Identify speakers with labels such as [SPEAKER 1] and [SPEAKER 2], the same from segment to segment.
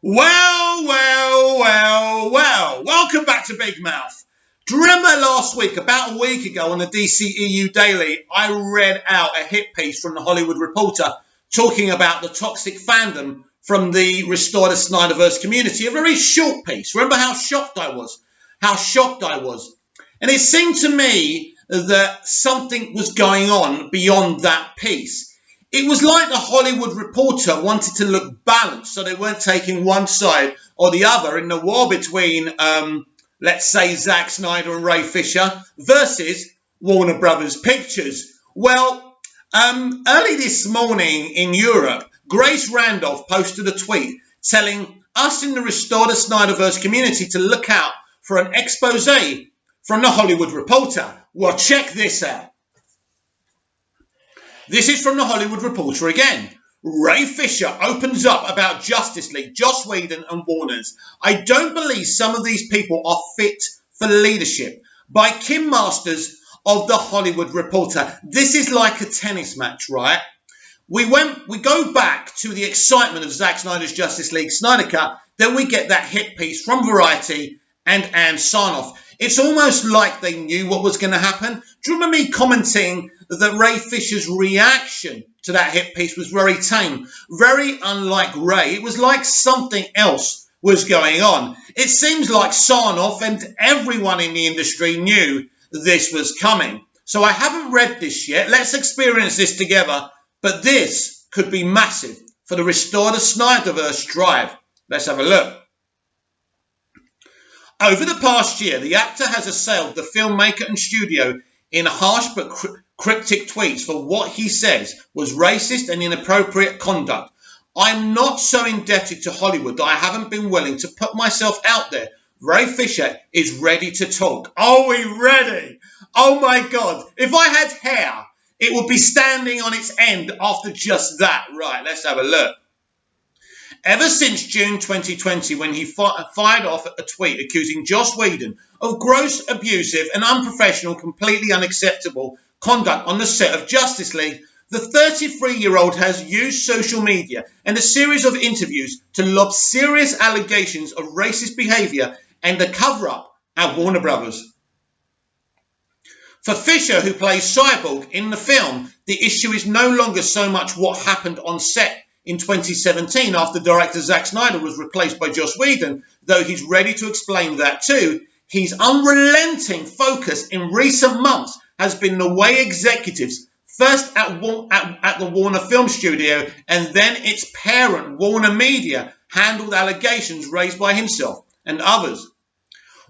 [SPEAKER 1] Well. Welcome back to Big Mouth. Do you remember last week, about a week ago on the DCEU Daily, I read out a hit piece from the Hollywood Reporter talking about the toxic fandom from the Restore the Snyderverse community. A very short piece. Remember how shocked I was? And it seemed to me that something was going on beyond that piece. It was like the Hollywood Reporter wanted to look balanced, so they weren't taking one side or the other in the war between, let's say, Zack Snyder and Ray Fisher versus Warner Brothers Pictures. Well, early this morning in Europe, Grace Randolph posted a tweet telling us in the Restore the Snyderverse community to look out for an expose from the Hollywood Reporter. Well, check this out. This is from the Hollywood Reporter again. Ray Fisher opens up about Justice League, Joss Whedon and Warner's. I don't believe some of these people are fit for leadership. By Kim Masters of the Hollywood Reporter. This is like a tennis match, right? We go back to the excitement of Zack Snyder's Justice League Snyder Cut. Then we get that hit piece from Variety and Ann Sarnoff. It's almost like they knew what was going to happen. Do you remember me commenting that Ray Fisher's reaction to that hit piece was very tame, very unlike Ray? It was like something else was going on. It seems like Sarnoff and everyone in the industry knew this was coming. So I haven't read this yet. Let's experience this together. But this could be massive for the Restore the Snyderverse drive. Let's have a look. Over the past year, the actor has assailed the filmmaker and studio in harsh but cryptic tweets for what he says was racist and inappropriate conduct. I'm not so indebted to Hollywood that I haven't been willing to put myself out there. Ray Fisher is ready to talk. Are we ready? Oh my God. If I had hair, it would be standing on its end after just that. Right, let's have a look. Ever since June 2020, when he fired off a tweet accusing Joss Whedon of gross, abusive and unprofessional, completely unacceptable conduct on the set of Justice League, the 33-year-old has used social media and a series of interviews to lob serious allegations of racist behaviour and a cover-up at Warner Brothers. For Fisher, who plays Cyborg in the film, the issue is no longer so much what happened on set in 2017 after director Zack Snyder was replaced by Joss Whedon, though he's ready to explain that too. His unrelenting focus in recent months has been the way executives, first at the Warner Film Studio and then its parent Warner Media, handled allegations raised by himself and others.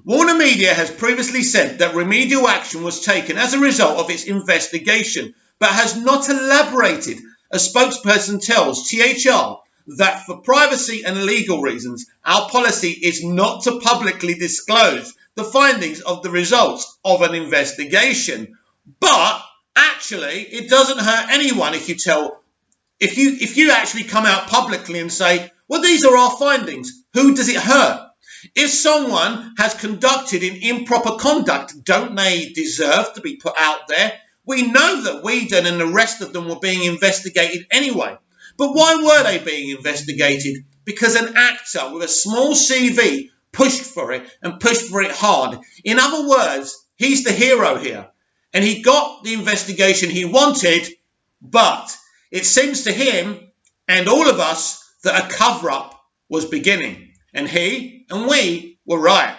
[SPEAKER 1] Warner Media has previously said that remedial action was taken as a result of its investigation, but has not elaborated. A spokesperson tells THR that for privacy and legal reasons, our policy is not to publicly disclose the findings of the results of an investigation. But actually, it doesn't hurt anyone if you actually come out publicly and say, well, these are our findings. Who does it hurt? If someone has conducted in improper conduct, don't they deserve to be put out there? We know that Whedon and the rest of them were being investigated anyway. But why were they being investigated? Because an actor with a small CV pushed for it and pushed for it hard. In other words, he's the hero here. And he got the investigation he wanted, but it seems to him and all of us that a cover-up was beginning. And he and we were right.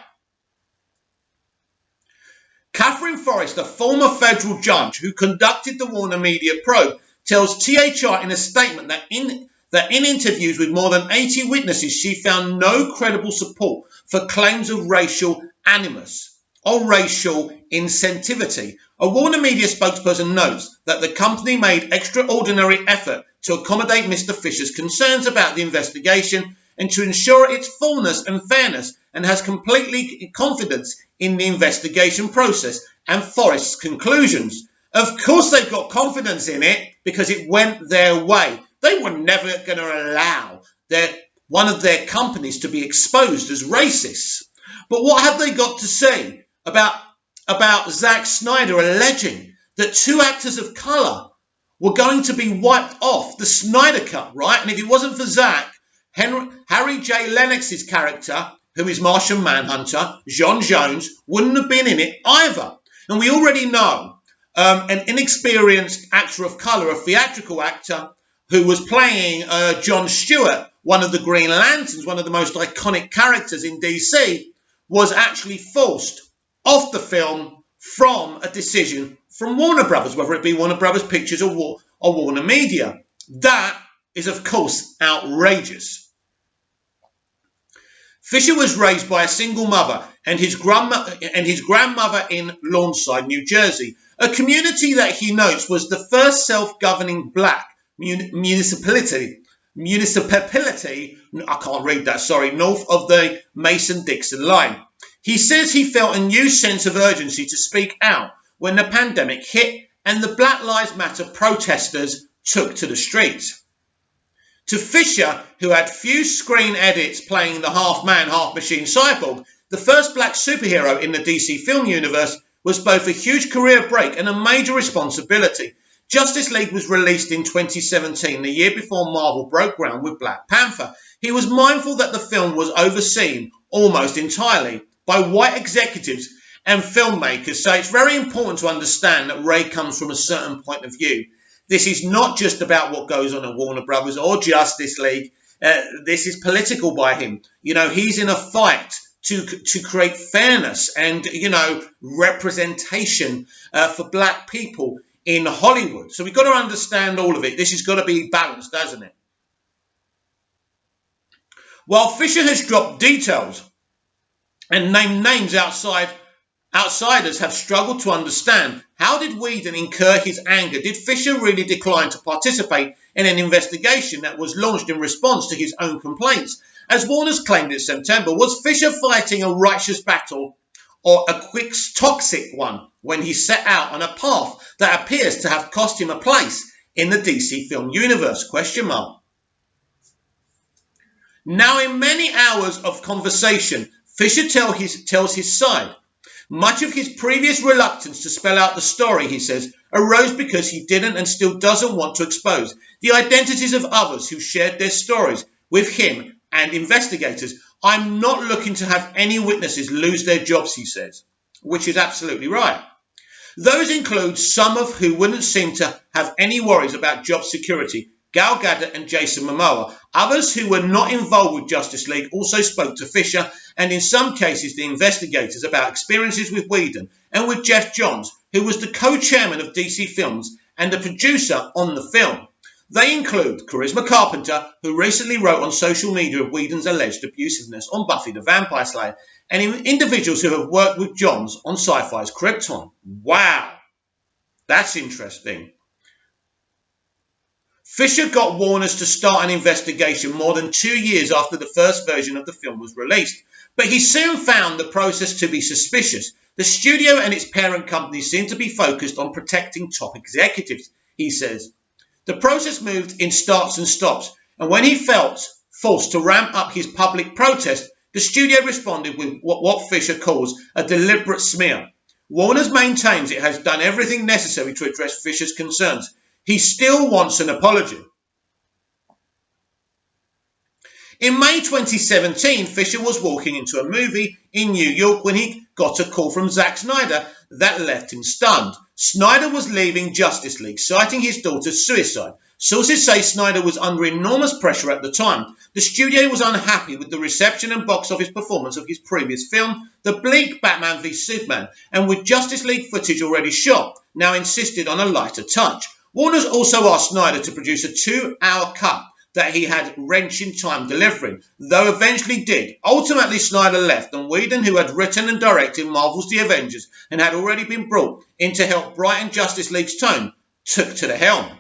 [SPEAKER 1] Catherine Forrest, a former federal judge who conducted the Warner Media probe, tells THR in a statement that in interviews with more than 80 witnesses, she found no credible support for claims of racial animus or racial insensitivity. A Warner Media spokesperson notes that the company made extraordinary effort to accommodate Mr. Fisher's concerns about the investigation and to ensure its fullness and fairness, and has complete confidence in the investigation process and Forrest's conclusions. Of course they've got confidence in it because it went their way. They were never going to allow one of their companies to be exposed as racist. But what have they got to say about Zack Snyder alleging that two actors of colour were going to be wiped off the Snyder Cut, right? And if it wasn't for Zack, Harry J. Lennox's character, who is Martian Manhunter, John Jones, wouldn't have been in it either. And we already know an inexperienced actor of colour, a theatrical actor, who was playing John Stewart, one of the Green Lanterns, one of the most iconic characters in DC, was actually forced off the film from a decision from Warner Brothers, whether it be Warner Brothers Pictures or Warner Media. That is, of course, outrageous. Fisher was raised by a single mother and his grandmother in Lawnside, New Jersey, a community that he notes was the first self-governing black municipality, I can't read that, sorry, north of the Mason-Dixon line. He says he felt a new sense of urgency to speak out when the pandemic hit and the Black Lives Matter protesters took to the streets. To Fisher, who had few screen edits playing the half-man, half-machine Cyborg, the first black superhero in the DC film universe, was both a huge career break and a major responsibility. Justice League was released in 2017, the year before Marvel broke ground with Black Panther. He was mindful that the film was overseen almost entirely by white executives and filmmakers, so it's very important to understand that Ray comes from a certain point of view. This is not just about what goes on at Warner Brothers or Justice League. This is political by him. You know, he's in a fight to create fairness and, you know, representation for black people in Hollywood. So we've got to understand all of it. This has got to be balanced, hasn't it? While Fisher has dropped details and named names outsiders have struggled to understand, how did Whedon incur his anger? Did Fisher really decline to participate in an investigation that was launched in response to his own complaints? As Warner's claimed in September, was Fisher fighting a righteous battle or a quick toxic one when he set out on a path that appears to have cost him a place in the DC film universe? ? Now, in many hours of conversation, Fisher tells his side. Much of his previous reluctance to spell out the story, he says, arose because he didn't and still doesn't want to expose the identities of others who shared their stories with him and investigators. I'm not looking to have any witnesses lose their jobs, he says, which is absolutely right. Those include some of who wouldn't seem to have any worries about job security, Gal Gadot and Jason Momoa. Others who were not involved with Justice League also spoke to Fisher and in some cases the investigators about experiences with Whedon and with Geoff Johns, who was the co-chairman of DC Films and the producer on the film. They include Charisma Carpenter, who recently wrote on social media of Whedon's alleged abusiveness on Buffy the Vampire Slayer, and individuals who have worked with Johns on Sci-Fi's Krypton. Wow, that's interesting. Fisher got Warner's to start an investigation more than 2 years after the first version of the film was released, but he soon found the process to be suspicious. The studio and its parent company seemed to be focused on protecting top executives, he says. The process moved in starts and stops, and when he felt forced to ramp up his public protest, the studio responded with what Fisher calls a deliberate smear. Warner maintains it has done everything necessary to address Fisher's concerns. He still wants an apology. In May 2017, Fisher was walking into a movie in New York when he got a call from Zack Snyder that left him stunned. Snyder was leaving Justice League, citing his daughter's suicide. Sources say Snyder was under enormous pressure at the time. The studio was unhappy with the reception and box office performance of his previous film, the bleak Batman v Superman, and with Justice League footage already shot, now insisted on a lighter touch. Warner's also asked Snyder to produce a 2-hour cut that he had wrenching time delivering, though eventually did. Ultimately, Snyder left, and Whedon, who had written and directed Marvel's The Avengers and had already been brought in to help brighten Justice League's tone, took to the helm.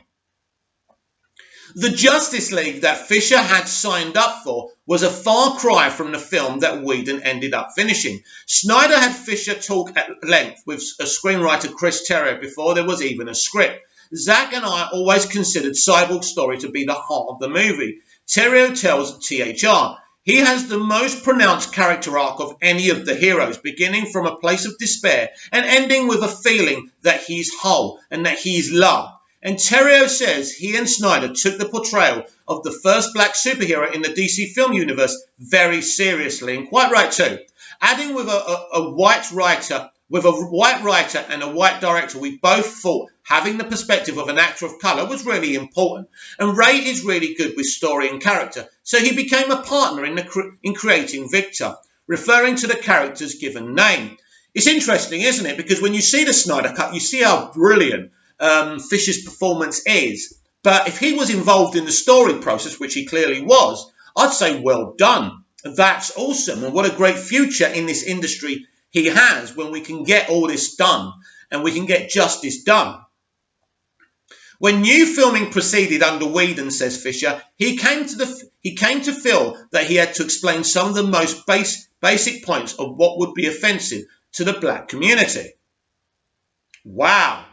[SPEAKER 1] The Justice League that Fisher had signed up for was a far cry from the film that Whedon ended up finishing. Snyder had Fisher talk at length with a screenwriter, Chris Terrio, before there was even a script. Zack and I always considered Cyborg's story to be the heart of the movie. Terrio tells THR, he has the most pronounced character arc of any of the heroes, beginning from a place of despair and ending with a feeling that he's whole and that he's loved. And Terrio says he and Snyder took the portrayal of the first black superhero in the DC film universe very seriously, and quite right too. Adding with a white writer, and a white director, we both thought having the perspective of an actor of colour was really important. And Ray is really good with story and character, so he became a partner in creating Victor, referring to the character's given name. It's interesting, isn't it? Because when you see the Snyder Cut, you see how brilliant Fisher's performance is. But if he was involved in the story process, which he clearly was, I'd say well done. That's awesome. And what a great future in this industry he has when we can get all this done and we can get justice done. When new filming proceeded under Whedon, says Fisher, he came to feel that he had to explain some of the most basic points of what would be offensive to the black community. Wow.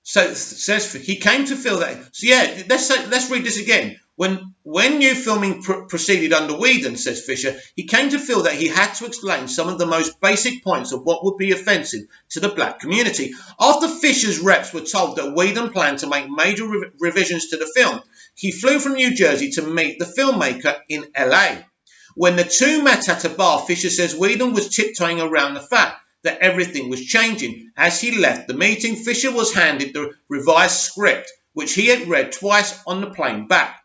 [SPEAKER 1] So it says he came to feel that. So yeah, let's read this again. When new filming proceeded under Whedon, says Fisher, he came to feel that he had to explain some of the most basic points of what would be offensive to the black community. After Fisher's reps were told that Whedon planned to make major revisions to the film, he flew from New Jersey to meet the filmmaker in LA. When the two met at a bar, Fisher says Whedon was tiptoeing around the fact that everything was changing. As he left the meeting, Fisher was handed the revised script, which he had read twice on the plane back.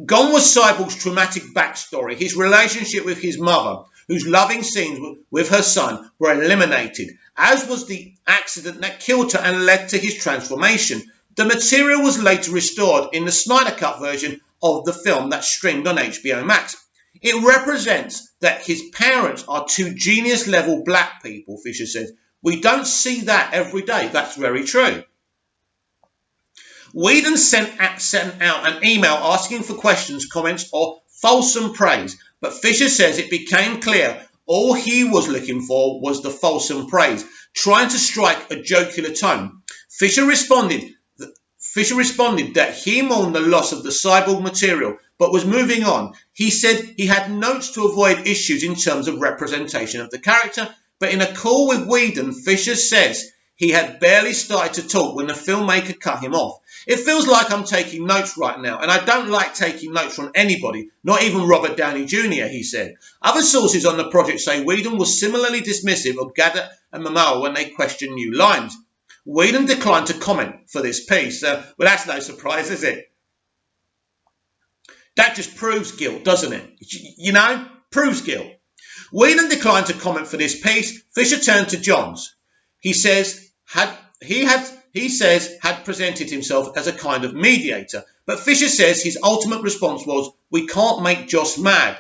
[SPEAKER 1] Gone was Cyborg's traumatic backstory, his relationship with his mother, whose loving scenes with her son were eliminated, as was the accident that killed her and led to his transformation. The material was later restored in the Snyder Cut version of the film that streamed on HBO Max. It represents that his parents are two genius-level black people, Fisher says. We don't see that every day. That's very true. Whedon sent out an email asking for questions, comments, or fulsome praise, but Fisher says it became clear all he was looking for was the fulsome praise, trying to strike a jocular tone. Fisher responded that he mourned the loss of the cyborg material, but was moving on. He said he had notes to avoid issues in terms of representation of the character, but in a call with Whedon, Fisher says he had barely started to talk when the filmmaker cut him off. It feels like I'm taking notes right now, and I don't like taking notes from anybody, not even Robert Downey Jr., he said. Other sources on the project say Whedon was similarly dismissive of Gadot and Momoa when they questioned new lines. Whedon declined to comment for this piece. Well, that's no surprise, is it? That just proves guilt, doesn't it? You know, proves guilt. Whedon declined to comment for this piece. Fisher turned to Johns. He says had presented himself as a kind of mediator, but Fisher says his ultimate response was, "We can't make Joss mad."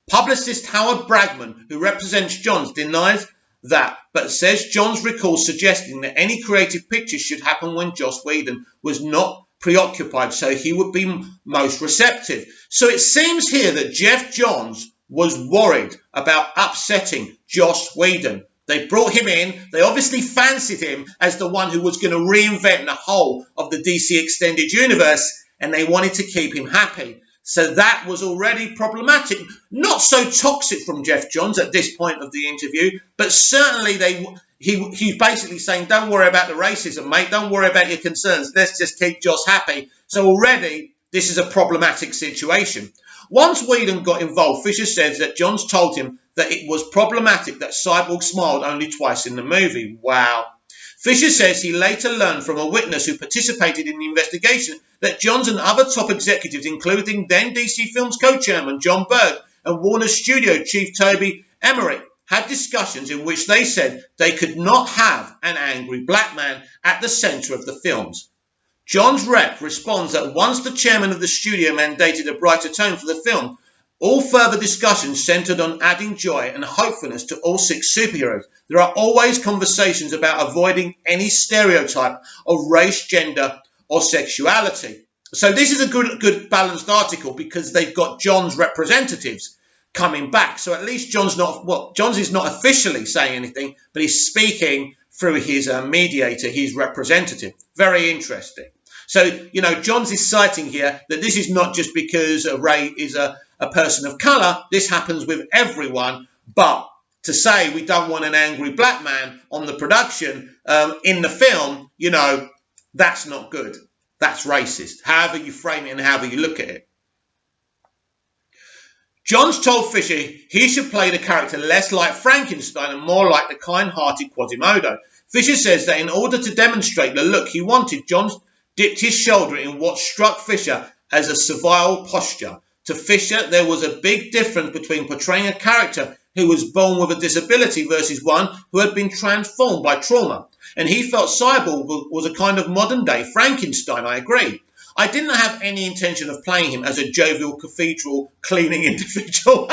[SPEAKER 1] Publicist Howard Bragman, who represents Johns, denies that, but says Johns recalls suggesting that any creative pictures should happen when Joss Whedon was not preoccupied, so he would be most receptive. So it seems here that Geoff Johns was worried about upsetting Joss Whedon. They brought him in. They obviously fancied him as the one who was going to reinvent the whole of the DC Extended Universe, and they wanted to keep him happy. So that was already problematic. Not so toxic from Geoff Johns at this point of the interview, but certainly he's basically saying, don't worry about the racism, mate. Don't worry about your concerns. Let's just keep Joss happy. So already this is a problematic situation. Once Whedon got involved, Fisher says that Johns told him that it was problematic that Cyborg smiled only twice in the movie. Wow. Fisher says he later learned from a witness who participated in the investigation that Johns and other top executives, including then DC Films co-chairman John Berg and Warner Studio chief Toby Emmerich, had discussions in which they said they could not have an angry black man at the centre of the films. John's rep responds that once the chairman of the studio mandated a brighter tone for the film, all further discussions centred on adding joy and hopefulness to all six superheroes. There are always conversations about avoiding any stereotype of race, gender, or sexuality. So this is a good balanced article because they've got John's representatives coming back. So at least John's is not officially saying anything, but he's speaking through his mediator, his representative. Very interesting. So, you know, Johns is citing here that this is not just because Ray is a person of colour. This happens with everyone. But to say we don't want an angry black man on the production in the film, you know, that's not good. That's racist, however you frame it and however you look at it. Johns told Fisher he should play the character less like Frankenstein and more like the kind-hearted Quasimodo. Fisher says that in order to demonstrate the look he wanted, Johns dipped his shoulder in what struck Fisher as a servile posture. To Fisher, there was a big difference between portraying a character who was born with a disability versus one who had been transformed by trauma. And he felt Cyborg was a kind of modern-day Frankenstein, I agree. I didn't have any intention of playing him as a jovial cathedral cleaning individual.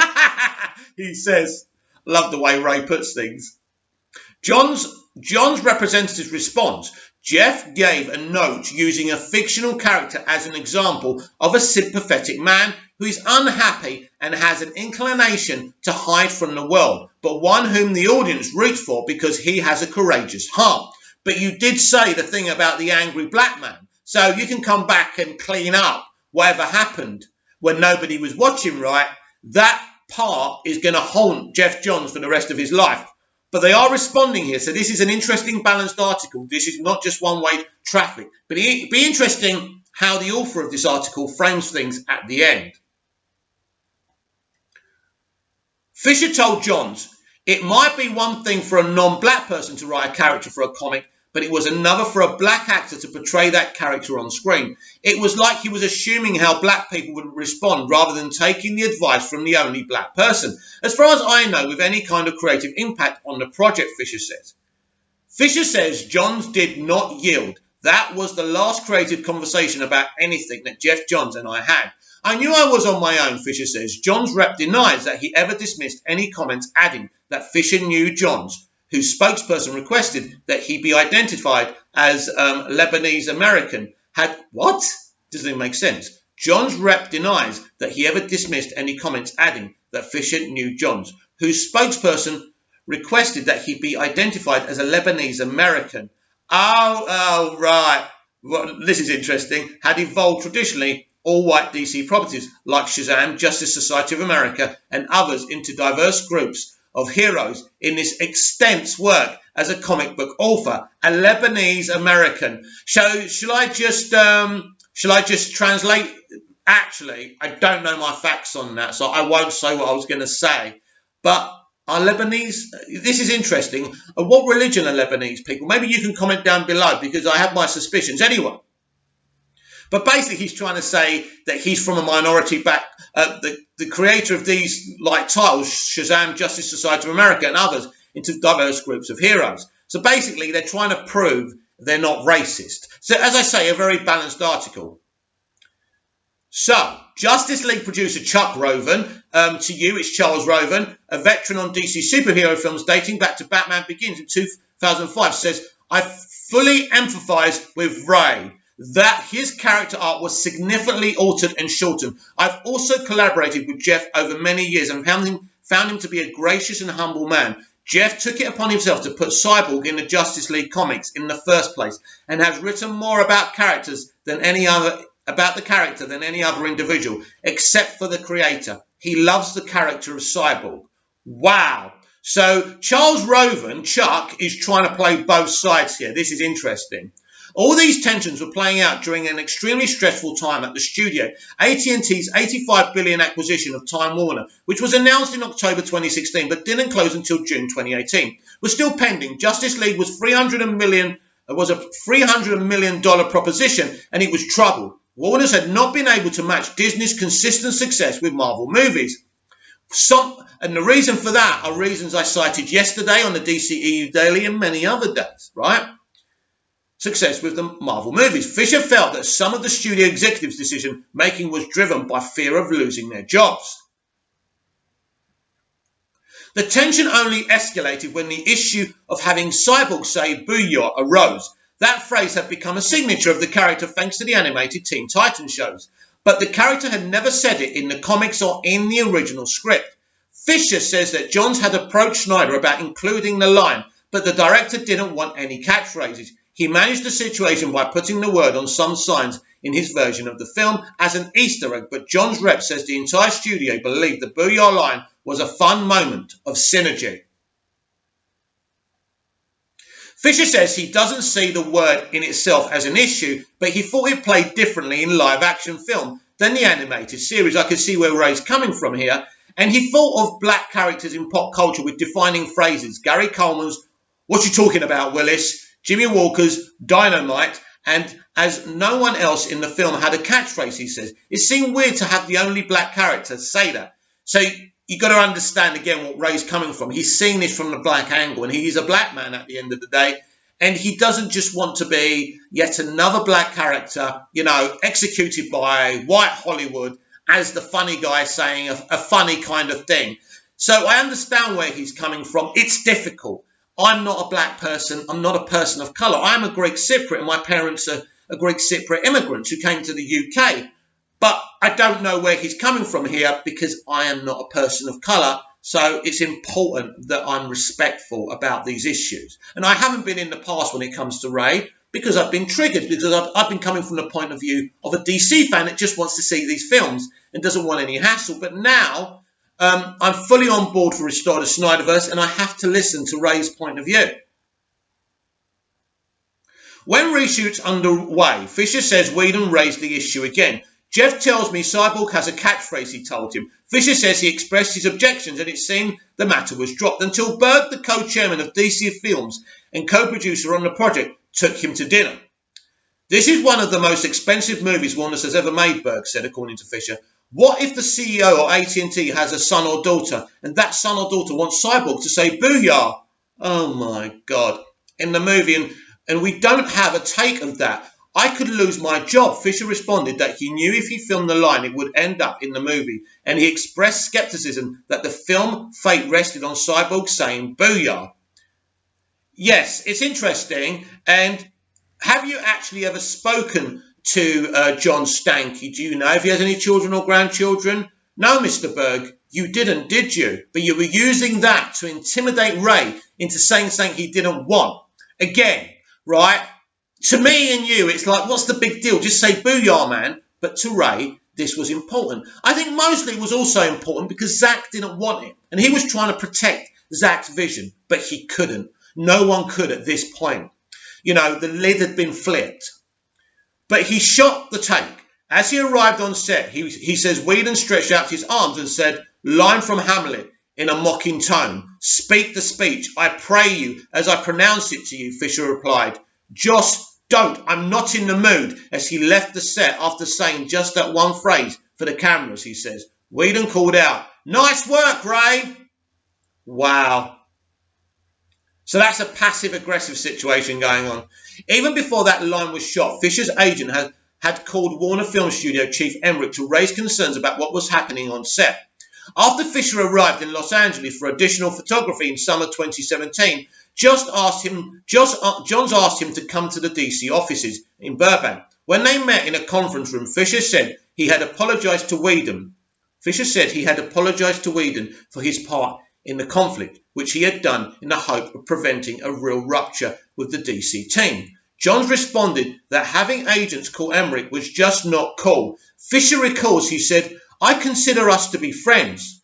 [SPEAKER 1] He says. Love the way Ray puts things. John's representative's response. Jeff gave a note using a fictional character as an example of a sympathetic man who is unhappy and has an inclination to hide from the world, but one whom the audience roots for because he has a courageous heart. But you did say the thing about the angry black man, so you can come back and clean up whatever happened when nobody was watching, right? That part is going to haunt Geoff Johns for the rest of his life. But they are responding here, so this is an interesting, balanced article. This is not just one-way traffic. But it'd be interesting how the author of this article frames things at the end. Fisher told Johns, it might be one thing for a non-black person to write a character for a comic, but it was another for a black actor to portray that character on screen. It was like he was assuming how black people would respond rather than taking the advice from the only black person. As far as I know, with any kind of creative impact on the project, Fisher says. Fisher says Johns did not yield. That was the last creative conversation about anything that Geoff Johns and I had. I knew I was on my own, Fisher says. Johns' rep denies that he ever dismissed any comments, adding that Fisher knew Johns, whose spokesperson requested that he be identified as Lebanese American, had what? Doesn't even make sense. Johns' rep denies that he ever dismissed any comments, adding that Fisher knew Johns, whose spokesperson requested that he be identified as a Lebanese American. Oh, right. Well, this is interesting. Had evolved traditionally all-white DC properties like Shazam, Justice Society of America, and others into diverse groups of heroes in this extensive work as a comic book author, a Lebanese American. So shall I just translate? Actually, I don't know my facts on that, so I won't say what I was going to say. But are Lebanese? This is interesting. What religion are Lebanese people? Maybe you can comment down below because I have my suspicions. Anyway. But basically, he's trying to say that he's from a minority the creator of these like titles, Shazam, Justice Society of America, and others, into diverse groups of heroes. So basically, they're trying to prove they're not racist. So as I say, a very balanced article. So, Justice League producer Chuck Roven, to you, it's Charles Roven, a veteran on DC superhero films dating back to Batman Begins in 2005, says, I fully empathise with Ray that his character art was significantly altered and shortened. I've also collaborated with Jeff over many years and found him to be a gracious and humble man. Jeff took it upon himself to put Cyborg in the Justice League comics in the first place and has written more about the character than any other individual, except for the creator. He loves the character of Cyborg. Wow. So Charles Roven, Chuck, is trying to play both sides here. This is interesting. All these tensions were playing out during an extremely stressful time at the studio. AT&T's $85 billion acquisition of Time Warner, which was announced in October 2016 but didn't close until June 2018, was still pending. Justice League was a $300 million proposition, and it was troubled. Warner's had not been able to match Disney's consistent success with Marvel movies. And the reason for that are reasons I cited yesterday on the DCEU Daily and many other days, right? Success with the Marvel movies. Fisher felt that some of the studio executives' decision making was driven by fear of losing their jobs. The tension only escalated when the issue of having Cyborg say "Booyah" arose. That phrase had become a signature of the character thanks to the animated Teen Titans shows, but the character had never said it in the comics or in the original script. Fisher says that Johns had approached Snyder about including the line, but the director didn't want any catchphrases. He managed the situation by putting the word on some signs in his version of the film as an Easter egg, but Johns' rep says the entire studio believed the Booyah line was a fun moment of synergy. Fisher says he doesn't see the word in itself as an issue, but he thought it played differently in live action film than the animated series. I can see where Ray's coming from here. And he thought of black characters in pop culture with defining phrases. Gary Coleman's "What You Talking About, Willis?" Jimmy Walker's "Dynamite," and as no one else in the film had a catchphrase, he says. It seemed weird to have the only black character say that. So you got to understand again what Ray's coming from. He's seeing this from the black angle, and he's a black man at the end of the day. And he doesn't just want to be yet another black character, executed by white Hollywood as the funny guy saying a funny kind of thing. So I understand where he's coming from. It's difficult. I'm not a black person. I'm not a person of colour. I'm a Greek Cypriot, and my parents are Greek Cypriot immigrants who came to the UK. But I don't know where he's coming from here because I am not a person of colour. So it's important that I'm respectful about these issues. And I haven't been in the past when it comes to Ray because I've been triggered, because I've been coming from the point of view of a DC fan that just wants to see these films and doesn't want any hassle. But now I'm fully on board for Restore the Snyderverse, and I have to listen to Ray's point of view. When reshoot's underway, Fisher says Whedon raised the issue again. Jeff tells me Cyborg has a catchphrase, he told him. Fisher says he expressed his objections and it seemed the matter was dropped until Berg, the co-chairman of DC Films and co-producer on the project, took him to dinner. This is one of the most expensive movies Warner has ever made, Berg said, according to Fisher. What if the CEO or AT&T has a son or daughter and that son or daughter wants Cyborg to say booyah? Oh my God. In the movie, and we don't have a take of that. I could lose my job. Fisher responded that he knew if he filmed the line, it would end up in the movie. And he expressed skepticism that the film fate rested on Cyborg saying booyah. Yes, it's interesting. And have you actually ever spoken to John Stanky? Do you know if he has any children or grandchildren? No, Mr. Berg, you didn't, did you? But you were using that to intimidate Ray into saying something he didn't want. Again, right? To me and you, it's like, what's the big deal? Just say booyah, man. But to Ray, this was important. I think mostly it was also important because Zack didn't want it. And he was trying to protect Zack's vision, but he couldn't. No one could at this point. The lid had been flipped. But he shot the take. As he arrived on set, he says Whedon stretched out his arms and said, line from Hamlet in a mocking tone. Speak the speech. I pray you as I pronounce it to you, Fisher replied. Joss, don't. I'm not in the mood. As he left the set after saying just that one phrase for the cameras, he says. Whedon called out, nice work, Ray. Wow. So that's a passive-aggressive situation going on. Even before that line was shot, Fisher's agent had called Warner Film Studio Chief Emmerich to raise concerns about what was happening on set. After Fisher arrived in Los Angeles for additional photography in summer 2017, Johns asked him to come to the DC offices in Burbank. When they met in a conference room, Fisher said he had apologized to Whedon. Fisher said he had apologized to Whedon for his part in the conflict, which he had done in the hope of preventing a real rupture with the DC team. Johns responded that having agents call Emmerich was just not cool. Fisher recalls he said, I consider us to be friends,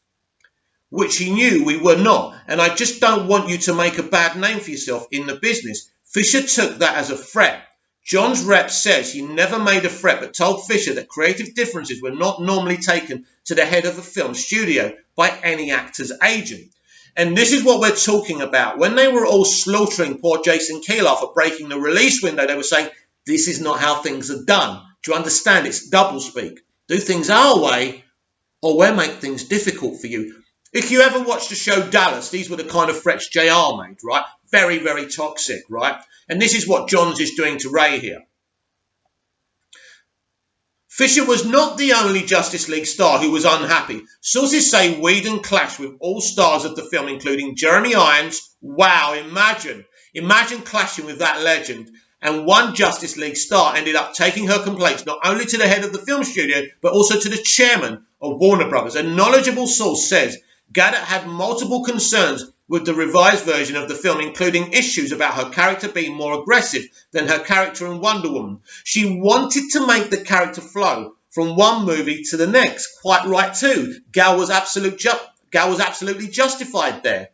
[SPEAKER 1] which he knew we were not, and I just don't want you to make a bad name for yourself in the business. Fisher took that as a threat. John's rep says he never made a threat but told Fisher that creative differences were not normally taken to the head of a film studio by any actor's agent. And this is what we're talking about. When they were all slaughtering poor Jason Keeler for breaking the release window, they were saying, this is not how things are done. Do you understand? It's doublespeak. Do things our way or we'll make things difficult for you. If you ever watched the show Dallas, these were the kind of threats JR made, right? Very, very toxic, right? And this is what Johns is doing to Ray here. Fisher was not the only Justice League star who was unhappy. Sources say Whedon clashed with all stars of the film, including Jeremy Irons. Wow, imagine clashing with that legend. And one Justice League star ended up taking her complaints not only to the head of the film studio, but also to the chairman of Warner Brothers. A knowledgeable source says Gadot had multiple concerns with the revised version of the film, including issues about her character being more aggressive than her character in Wonder Woman. She wanted to make the character flow from one movie to the next. Quite right too. Gal was absolutely justified there.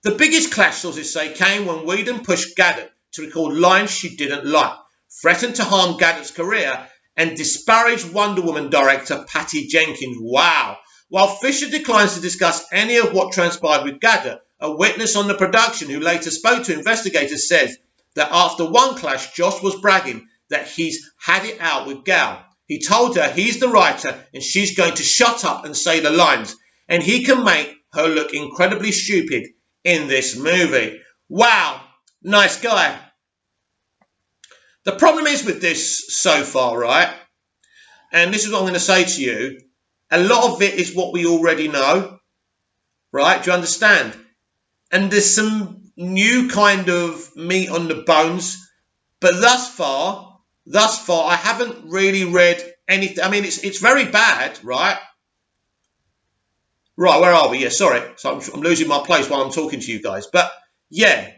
[SPEAKER 1] The biggest clash, sources say, came when Whedon pushed Gadot to record lines she didn't like, threatened to harm Gadot's career, and disparaged Wonder Woman director Patty Jenkins. Wow. While Fisher declines to discuss any of what transpired with Gadot, a witness on the production who later spoke to investigators says that after one clash, Joss was bragging that he's had it out with Gal. He told her he's the writer and she's going to shut up and say the lines, and he can make her look incredibly stupid in this movie. Wow, nice guy. The problem is with this so far, right? And this is what I'm going to say to you. A lot of it is what we already know, right? Do you understand? And there's some new kind of meat on the bones. But thus far, I haven't really read anything. I mean, it's very bad, right? Right, where are we? Yeah, sorry. So I'm losing my place while I'm talking to you guys. But, yeah.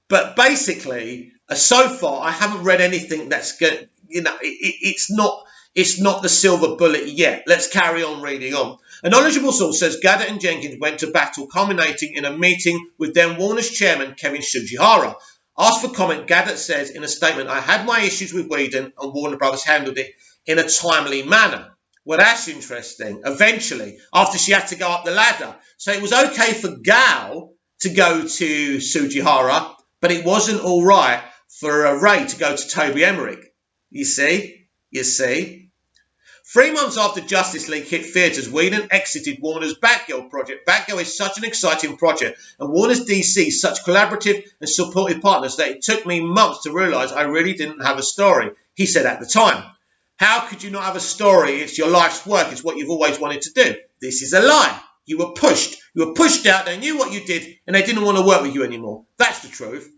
[SPEAKER 1] But basically, so far, I haven't read anything that's good. You know, it's not the silver bullet yet. Let's carry on reading on. A knowledgeable source says Gadot and Jenkins went to battle, culminating in a meeting with then Warner's chairman, Kevin Tsujihara. Asked for comment, Gadot says in a statement, "I had my issues with Whedon and Warner Brothers handled it in a timely manner." Well, that's interesting. Eventually, after she had to go up the ladder. So it was okay for Gal to go to Tsujihara, but it wasn't all right for Ray to go to Toby Emmerich. You see? 3 months after Justice League hit theatres, Whedon exited Warner's Batgirl project. Batgirl is such an exciting project, and Warner's DC such collaborative and supportive partners that it took me months to realise I really didn't have a story, he said at the time. How could you not have a story? It's your life's work. It's what you've always wanted to do. This is a lie. You were pushed. You were pushed out. They knew what you did, and they didn't want to work with you anymore. That's the truth.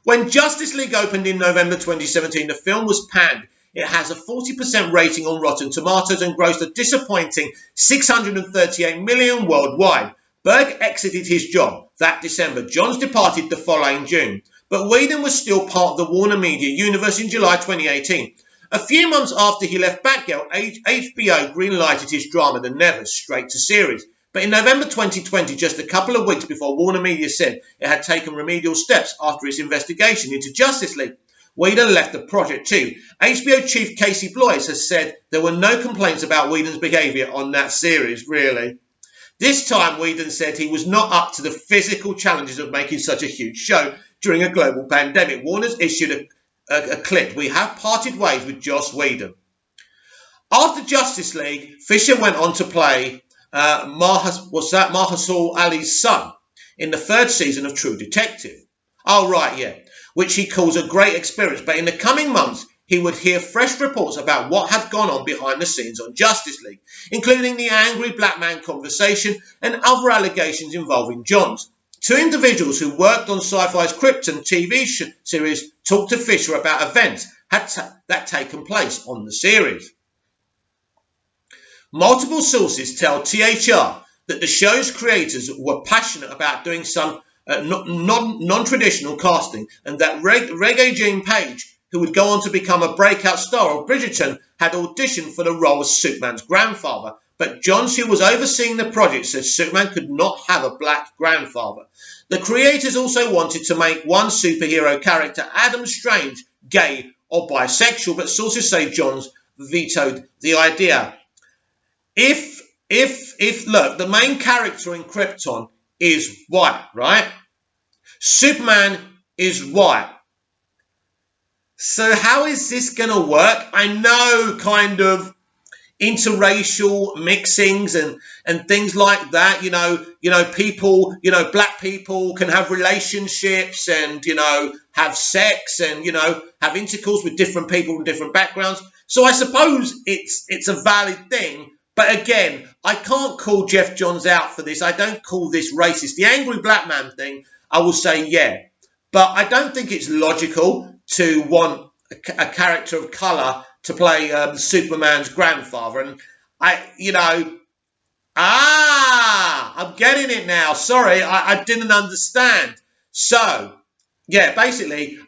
[SPEAKER 1] When Justice League opened in November 2017, the film was panned. It has a 40% rating on Rotten Tomatoes and grossed a disappointing $638 million worldwide. Berg exited his job that December. Johns departed the following June. But Whedon was still part of the Warner Media universe in July 2018. A few months after he left Batgirl, HBO greenlighted his drama The Nevers straight to series. But in November 2020, just a couple of weeks before Warner Media said it had taken remedial steps after its investigation into Justice League, Whedon left the project too. HBO chief Casey Bloys has said there were no complaints about Whedon's behaviour on that series, really. This time, Whedon said he was not up to the physical challenges of making such a huge show during a global pandemic. Warner's issued a clip. "We have parted ways with Joss Whedon." After Justice League, Fisher went on to play Mahershala Ali's son in the third season of True Detective. Oh, right, yeah. Which he calls a great experience. But in the coming months, he would hear fresh reports about what had gone on behind the scenes on Justice League, including the angry black man conversation and other allegations involving Johns. Two individuals who worked on Sci-Fi's Krypton TV series talked to Fisher about events that taken place on the series. Multiple sources tell THR that the show's creators were passionate about doing some non-traditional casting, and that Regé-Jean Page, who would go on to become a breakout star of Bridgerton, had auditioned for the role as Superman's grandfather. But Johns, who was overseeing the project, said Superman could not have a black grandfather. The creators also wanted to make one superhero character, Adam Strange, gay or bisexual, but sources say Johns vetoed the idea. If look, the main character in Krypton is white, right? Superman is white. So how is this going to work? I know kind of interracial mixings and things like that, you know, people, black people can have relationships and, have sex and, have intercourse with different people from different backgrounds. So I suppose it's a valid thing. But again, I can't call Geoff Johns out for this. I don't call this racist. The angry black man thing, I will say, yeah. But I don't think it's logical to want a character of colour to play Superman's grandfather. And I'm getting it now. Sorry, I didn't understand. So, yeah, basically,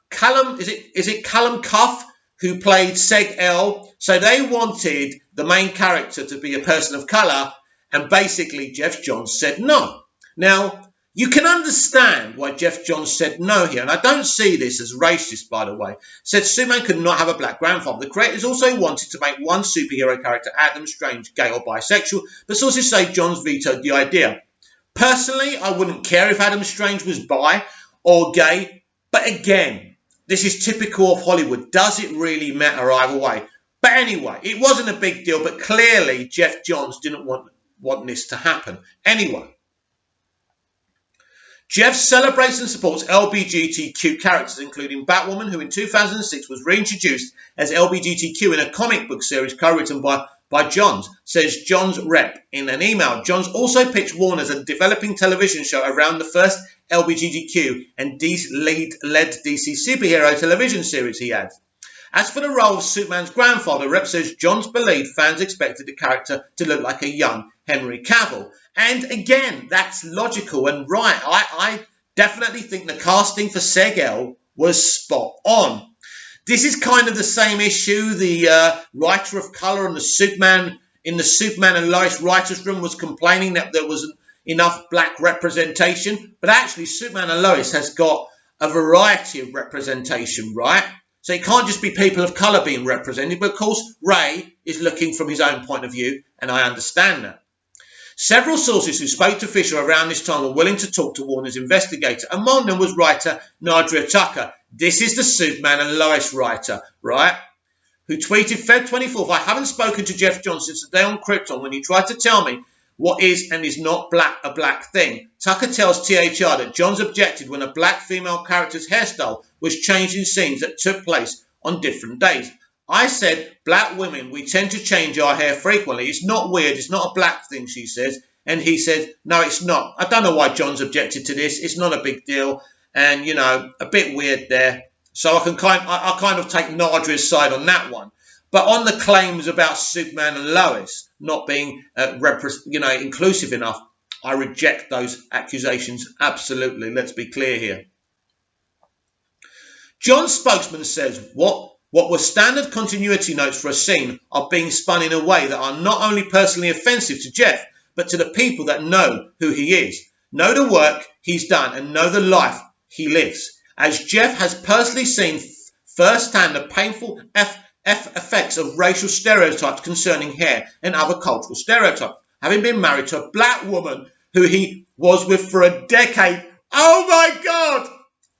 [SPEAKER 1] Callum, is it Callum Cuff who played Seg-El? So they wanted the main character to be a person of colour, And basically, Geoff Johns said no. Now, you can understand why Geoff Johns said no here, and I don't see this as racist, by the way. Said Superman could not have a black grandfather. The creators also wanted to make one superhero character, Adam Strange, gay or bisexual, but sources say Johns vetoed the idea. Personally, I wouldn't care if Adam Strange was bi or gay, but again, this is typical of Hollywood. Does it really matter either way? But anyway, it wasn't a big deal, but clearly Geoff Johns didn't want this to happen. Anyway, Geoff celebrates and supports LGBTQ characters, including Batwoman, who in 2006 was reintroduced as LGBTQ in a comic book series co-written by Johns, says Johns' rep in an email. Johns also pitched Warner as a developing television show around the first LGBTQ and led DC superhero television series, he adds. As for the role of Superman's grandfather, rep says Johns believed fans expected the character to look like a young Henry Cavill. And again, that's logical and right. I definitely think the casting for Seg-El was spot on. This is kind of the same issue. The writer of colour in the Superman and Lois writers' room was complaining that there wasn't enough black representation. But actually, Superman and Lois has got a variety of representation, right? So it can't just be people of colour being represented. But of course, Ray is looking from his own point of view, and I understand that. Several sources who spoke to Fisher around this time were willing to talk to Warner's investigator. Among them was writer Nadria Tucker. This is the Superman and Lois writer, right? Who tweeted Feb 24th, I haven't spoken to Geoff Johns since the day on Krypton when he tried to tell me what is and is not a black thing. Tucker tells THR that Johns objected when a black female character's hairstyle was changed in scenes that took place on different days. I said, black women, we tend to change our hair frequently. It's not weird. It's not a black thing, she says. And he said, no, it's not. I don't know why Johns objected to this. It's not a big deal. And, you know, a bit weird there. So I kind of take Nadria's side on that one. But on the claims about Superman and Lois not being, inclusive enough, I reject those accusations absolutely. Let's be clear here. John's spokesman says what were standard continuity notes for a scene are being spun in a way that are not only personally offensive to Geoff, but to the people that know who he is, know the work he's done, and know the life he lives. As Geoff has personally seen firsthand the painful effects of racial stereotypes concerning hair and other cultural stereotypes, having been married to a black woman who he was with for a decade. Oh my God!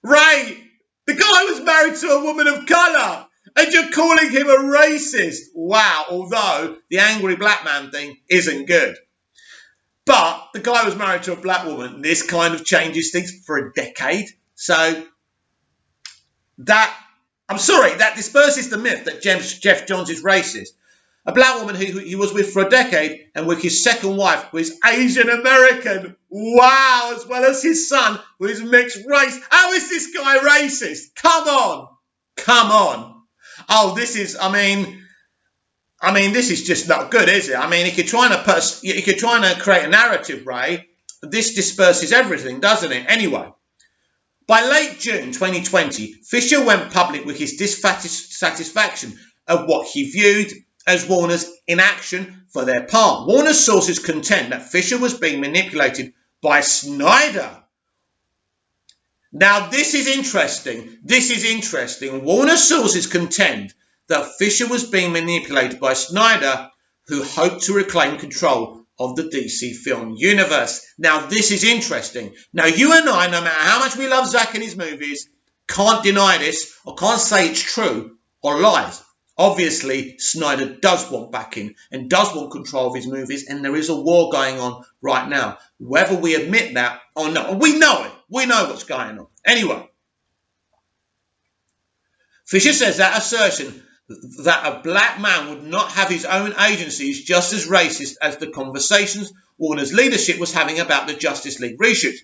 [SPEAKER 1] Ray! The guy was married to a woman of colour! And you're calling him a racist. Wow, although the angry black man thing isn't good. But the guy was married to a black woman. This kind of changes things for a decade. So that disperses the myth that Geoff Johns is racist. A black woman who he was with for a decade and with his second wife, who is Asian American. Wow, as well as his son, who is mixed race. How is this guy racist? Come on. Oh, this is just not good, is it? I mean, if you're trying to create a narrative, Ray, this disperses everything, doesn't it? Anyway, by late June 2020, Fisher went public with his dissatisfaction of what he viewed as Warner's inaction for their part. Warner's sources contend that Fisher was being manipulated by Snyder. Now, this is interesting. Warner sources contend that Fisher was being manipulated by Snyder, who hoped to reclaim control of the DC film universe. Now, this is interesting. Now, you and I, no matter how much we love Zack and his movies, can't deny this or can't say it's true or lies. Obviously, Snyder does want backing and does want control of his movies, and there is a war going on right now. Whether we admit that or not, we know it. We know what's going on. Anyway, Fisher says that assertion that a black man would not have his own agency is just as racist as the conversations Warner's leadership was having about the Justice League reshoot.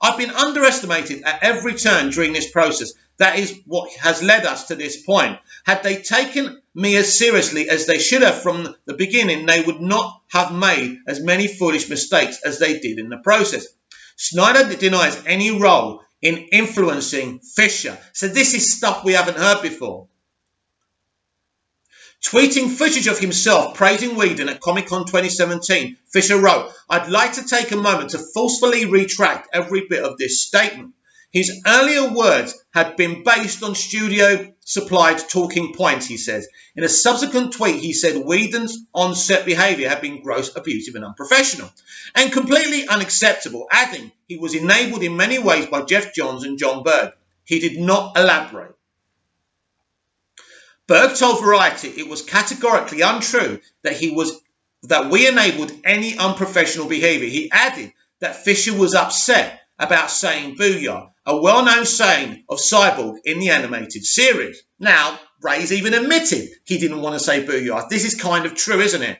[SPEAKER 1] I've been underestimated at every turn during this process. That is what has led us to this point. Had they taken me as seriously as they should have from the beginning, they would not have made as many foolish mistakes as they did in the process. Snyder denies any role in influencing Fisher. So this is stuff we haven't heard before. Tweeting footage of himself praising Whedon at Comic-Con 2017, Fisher wrote, "I'd like to take a moment to forcefully retract every bit of this statement." His earlier words had been based on studio-supplied talking points, he says. In a subsequent tweet, he said Whedon's on-set behaviour had been gross, abusive and unprofessional, and completely unacceptable, adding he was enabled in many ways by Geoff Johns and Jon Berg. He did not elaborate. Berg told Variety it was categorically untrue that we enabled any unprofessional behaviour. He added that Fisher was upset about saying booyah, a well-known saying of Cyborg in the animated series. Now, Ray's even admitted he didn't want to say booyah. This is kind of true, isn't it?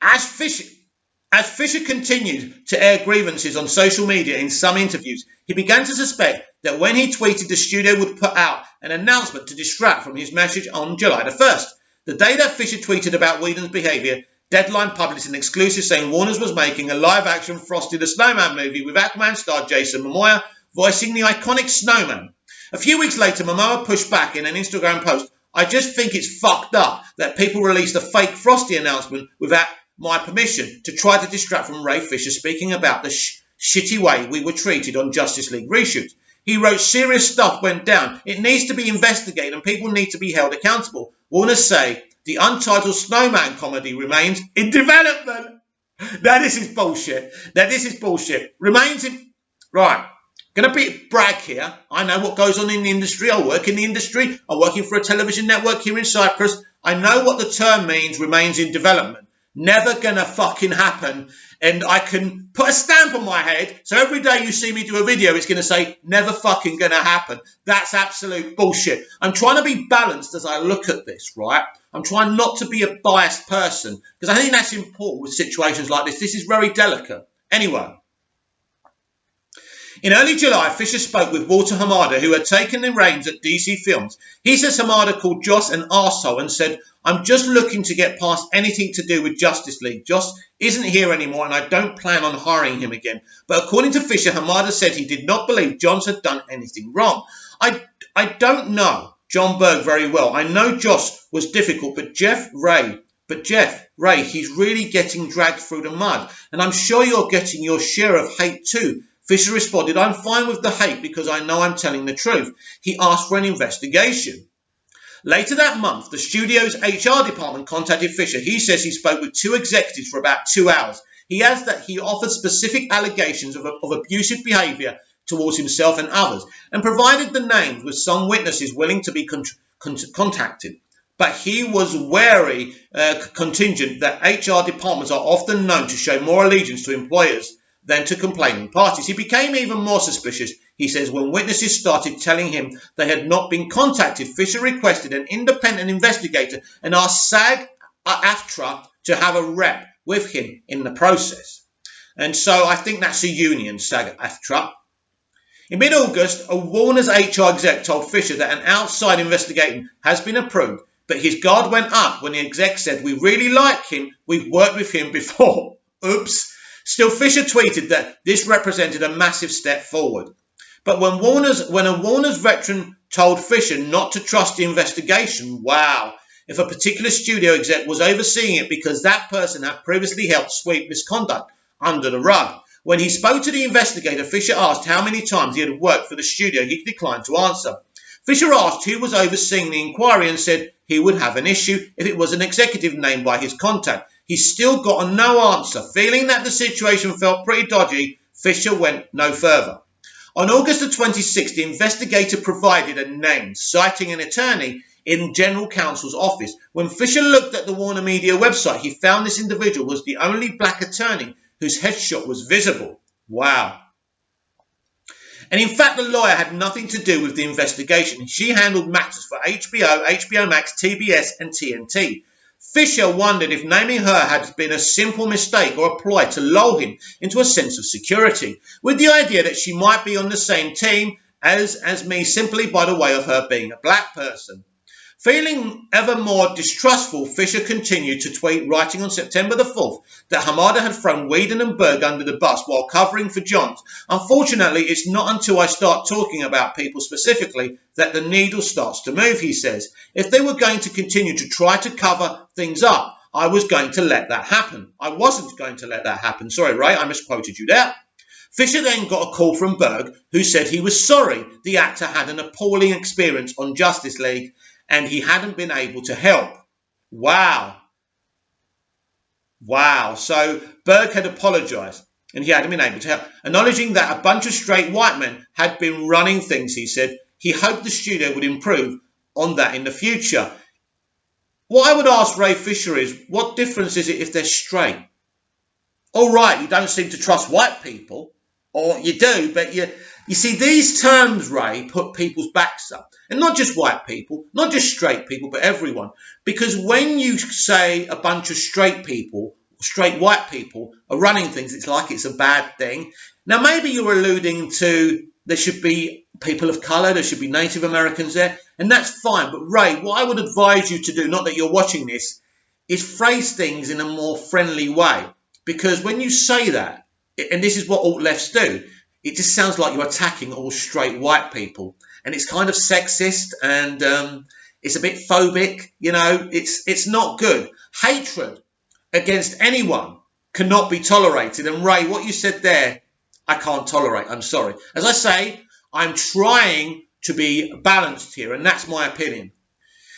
[SPEAKER 1] As Fisher continued to air grievances on social media in some interviews, he began to suspect that when he tweeted, the studio would put out an announcement to distract from his message on July the 1st. The day that Fisher tweeted about Whedon's behaviour, Deadline published an exclusive saying Warner's was making a live-action Frosty the Snowman movie with Aquaman star Jason Momoa voicing the iconic snowman. A few weeks later, Momoa pushed back in an Instagram post, "I just think it's fucked up that people released a fake Frosty announcement without my permission to try to distract from Ray Fisher speaking about the shitty way we were treated on Justice League reshoots. He wrote serious stuff went down. It needs to be investigated and people need to be held accountable. Warner say the untitled Snowman comedy remains in development." Now this is bullshit. Remains in... Right. Going to be brag here. I know what goes on in the industry. I work in the industry. I'm working for a television network here in Cyprus. I know what the term means, remains in development. Never gonna fucking happen. And I can put a stamp on my head, so every day you see me do a video, it's going to say, never fucking gonna happen. That's absolute bullshit. I'm trying to be balanced as I look at this, right? I'm trying not to be a biased person, because I think that's important with situations like this. This is very delicate. Anyway. In early July, Fisher spoke with Walter Hamada, who had taken the reins at DC Films. He says Hamada called Joss an arsehole and said, "I'm just looking to get past anything to do with Justice League. Joss isn't here anymore and I don't plan on hiring him again." But according to Fisher, Hamada said he did not believe Johns had done anything wrong. I don't know Jon Berg very well. I know Joss was difficult, but Jeff Ray, he's really getting dragged through the mud. And I'm sure you're getting your share of hate too. Fisher responded, "I'm fine with the hate because I know I'm telling the truth." He asked for an investigation. Later that month, the studio's HR department contacted Fisher. He says he spoke with two executives for about 2 hours. He adds that he offered specific allegations of abusive behaviour towards himself and others, and provided the names with some witnesses willing to be contacted. But he was wary, contingent that HR departments are often known to show more allegiance to employers than to complaining parties. He became even more suspicious, he says, when witnesses started telling him they had not been contacted. Fisher requested an independent investigator and asked SAG-AFTRA to have a rep with him in the process. And so I think that's a union, SAG-AFTRA. In mid-August, a Warner's HR exec told Fisher that an outside investigation has been approved, but his guard went up when the exec said, "We really like him, we've worked with him before." Oops. Still, Fisher tweeted that this represented a massive step forward. But when a Warner's veteran told Fisher not to trust the investigation, wow, if a particular studio exec was overseeing it because that person had previously helped sweep misconduct under the rug. When he spoke to the investigator, Fisher asked how many times he had worked for the studio. He declined to answer. Fisher asked who was overseeing the inquiry and said he would have an issue if it was an executive named by his contact. He still got a no answer. Feeling that the situation felt pretty dodgy, Fisher went no further. On August the 26th, the investigator provided a name, citing an attorney in General Counsel's office. When Fisher looked at the Warner Media website, he found this individual was the only black attorney whose headshot was visible. Wow. And in fact, the lawyer had nothing to do with the investigation. She handled matters for HBO, HBO Max, TBS and TNT. Fisher wondered if naming her had been a simple mistake or a ploy to lull him into a sense of security, with the idea that she might be on the same team as me simply by the way of her being a black person. Feeling ever more distrustful, Fisher continued to tweet, writing on September the 4th that Hamada had thrown Whedon and Berg under the bus while covering for Johns. Unfortunately, it's not until I start talking about people specifically that the needle starts to move, he says. If they were going to continue to try to cover things up, I was going to let that happen. I wasn't going to let that happen. Sorry, Ray, I misquoted you there. Fisher then got a call from Berg, who said he was sorry the actor had an appalling experience on Justice League and he hadn't been able to help. Wow. So Berg had apologised and he hadn't been able to help. Acknowledging that a bunch of straight white men had been running things, he said, he hoped the studio would improve on that in the future. What I would ask Ray Fisher is, what difference is it if they're straight? All right, you don't seem to trust white people, or you do, but you see, these terms, Ray, put people's backs up. And not just white people, not just straight people, but everyone. Because when you say a bunch of straight people, straight white people are running things, it's like it's a bad thing. Now, maybe you're alluding to there should be people of colour, there should be Native Americans there, and that's fine. But Ray, what I would advise you to do, not that you're watching this, is phrase things in a more friendly way. Because when you say that, and this is what alt-lefts do, it just sounds like you're attacking all straight white people. And it's kind of sexist and it's a bit phobic, you know, it's not good. Hatred against anyone cannot be tolerated. And Ray, what you said there, I can't tolerate. I'm sorry. As I say, I'm trying to be balanced here, and that's my opinion.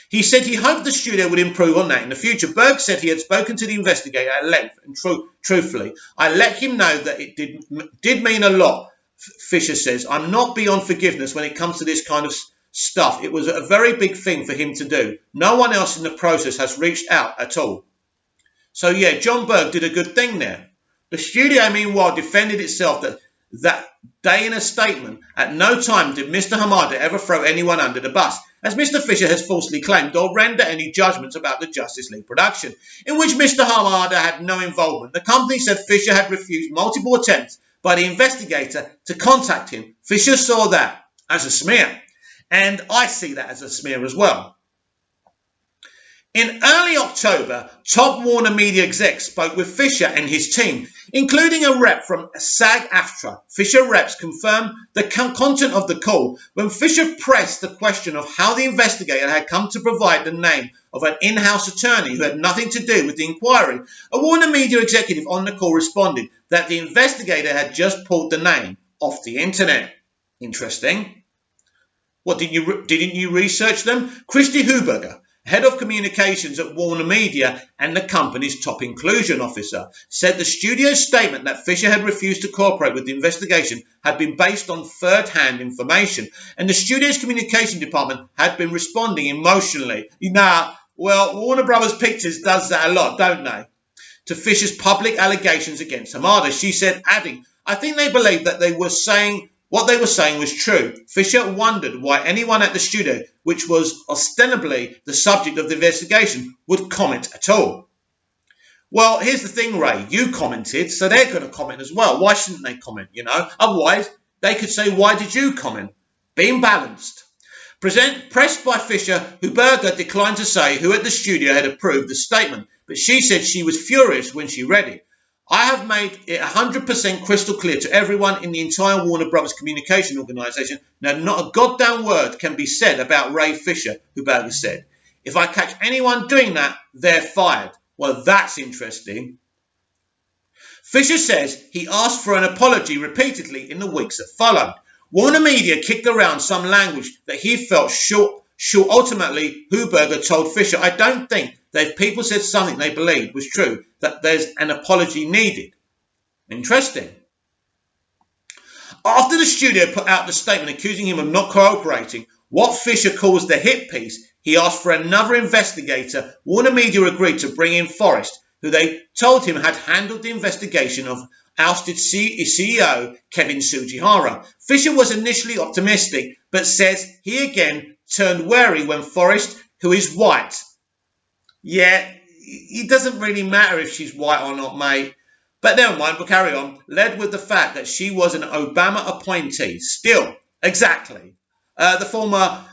[SPEAKER 1] He said he hoped the studio would improve on that in the future. Berg said he had spoken to the investigator at length and truthfully. I let him know that it did mean a lot. Fisher says, I'm not beyond forgiveness when it comes to this kind of stuff. It was a very big thing for him to do. No one else in the process has reached out at all. So yeah, John Berg did a good thing there. The studio, meanwhile, defended itself that day in a statement. At no time did Mr. Hamada ever throw anyone under the bus, as Mr. Fisher has falsely claimed, or render any judgments about the Justice League production, in which Mr. Hamada had no involvement. The company said Fisher had refused multiple attempts by the investigator to contact him. Fisher saw that as a smear, and I see that as a smear as well. In early October, top Warner Media execs spoke with Fisher and his team, including a rep from SAG-AFTRA. Fisher reps confirmed the content of the call when Fisher pressed the question of how the investigator had come to provide the name of an in-house attorney who had nothing to do with the inquiry. A Warner Media executive on the call responded that the investigator had just pulled the name off the internet. Interesting. What, didn't you research them? Christy Huberger, head of communications at Warner Media and the company's top inclusion officer, said the studio's statement that Fisher had refused to cooperate with the investigation had been based on third-hand information, and the studio's communication department had been responding emotionally. Well, Warner Brothers Pictures does that a lot, don't they? To Fisher's public allegations against Hamada, she said, adding, I think they believed that what they were saying was true. Fisher wondered why anyone at the studio, which was ostensibly the subject of the investigation, would comment at all. Well, here's the thing, Ray. You commented, so they're going to comment as well. Why shouldn't they comment, Otherwise, they could say, why did you comment? Being balanced. Pressed by Fisher, Huberger declined to say who at the studio had approved the statement, but she said she was furious when she read it. I have made it 100% crystal clear to everyone in the entire Warner Brothers communication organisation that not a goddamn word can be said about Ray Fisher, Huberger said. If I catch anyone doing that, they're fired. Well, that's interesting. Fisher says he asked for an apology repeatedly in the weeks that followed. Warner Media kicked around some language that he felt should ultimately, Huberger told Fisher, I don't think that if people said something they believed was true, that there's an apology needed. Interesting. After the studio put out the statement accusing him of not cooperating, what Fisher calls the hit piece, he asked for another investigator. Warner Media agreed to bring in Forrest, who they told him had handled the investigation of ousted CEO Kevin Tsujihara. Fisher was initially optimistic, but says he again turned wary when Forrest, who is white. Yeah, it doesn't really matter if she's white or not, mate. But never mind, we'll carry on. Led with the fact that she was an Obama appointee. Still, exactly. The former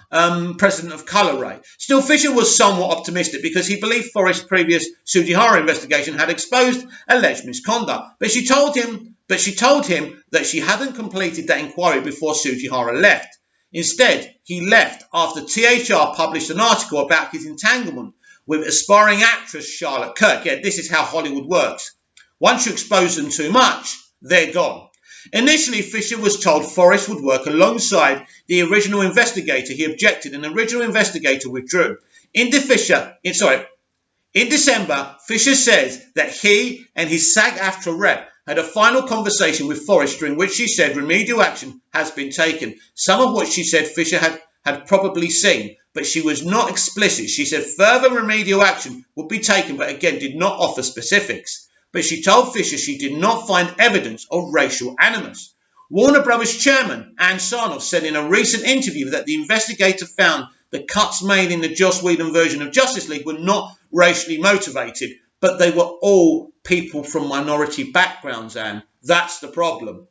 [SPEAKER 1] president of Colour Ray. Still, Fisher was somewhat optimistic because he believed Forrest's previous Tsujihara investigation had exposed alleged misconduct. But she told him that she hadn't completed that inquiry before Tsujihara left. Instead, he left after THR published an article about his entanglement with aspiring actress Charlotte Kirk. Yeah, this is how Hollywood works. Once you expose them too much, they're gone. Initially, Fisher was told Forrest would work alongside the original investigator. He objected, and the original investigator withdrew. In December, Fisher says that he and his SAG-AFTRA rep had a final conversation with Forrest during which she said remedial action has been taken. Some of what she said Fisher had probably seen, but she was not explicit. She said further remedial action would be taken, but again did not offer specifics. But she told Fisher she did not find evidence of racial animus. Warner Brothers chairman Ann Sarnoff said in a recent interview that the investigator found the cuts made in the Joss Whedon version of Justice League were not racially motivated, but they were all people from minority backgrounds, Anne. That's the problem.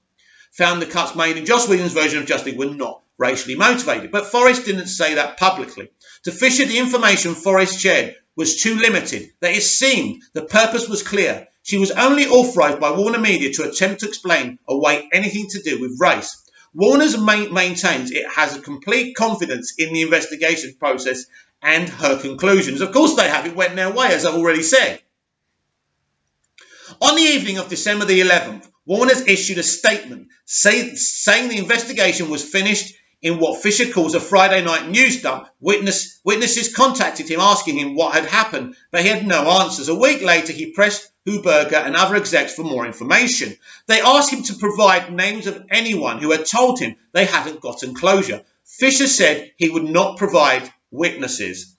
[SPEAKER 1] Found the cuts made in Joss Whedon's version of Justice League were not racially motivated. But Forrest didn't say that publicly. To Fisher, the information Forrest shared was too limited, that it seemed the purpose was clear. She was only authorised by Warner Media to attempt to explain away anything to do with race. Warner's maintains it has a complete confidence in the investigation process and her conclusions. Of course they have. It went their way, as I've already said. On the evening of December the 11th, Warner's issued a statement saying the investigation was finished in what Fisher calls a Friday night news dump. Witnesses contacted him asking him what had happened, but he had no answers. A week later, he pressed Huberger and other execs for more information. They asked him to provide names of anyone who had told him they hadn't gotten closure. Fisher said he would not provide witnesses.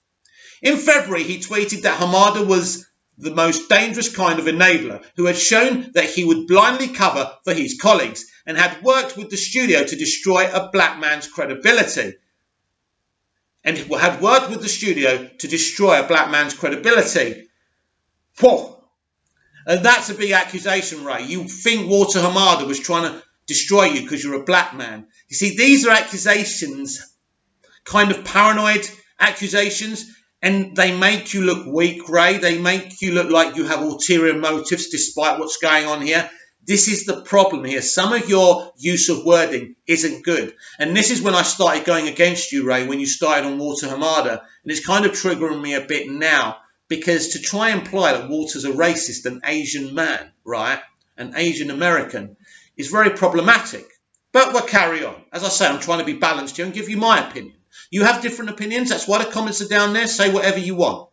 [SPEAKER 1] In February, he tweeted that Hamada was the most dangerous kind of enabler who had shown that he would blindly cover for his colleagues and had worked with the studio to destroy a black man's credibility. Whoa. And that's a big accusation, Ray. You think Walter Hamada was trying to destroy you because you're a black man. You see, these are accusations, kind of paranoid accusations, and they make you look weak, Ray. They make you look like you have ulterior motives despite what's going on here. This is the problem here. Some of your use of wording isn't good. And this is when I started going against you, Ray, when you started on Walter Hamada. And it's kind of triggering me a bit now, because to try and imply that Walter's a racist, an Asian man, right, an Asian American, is very problematic. But we'll carry on. As I say, I'm trying to be balanced here and give you my opinion. You have different opinions. That's why the comments are down there. Say whatever you want.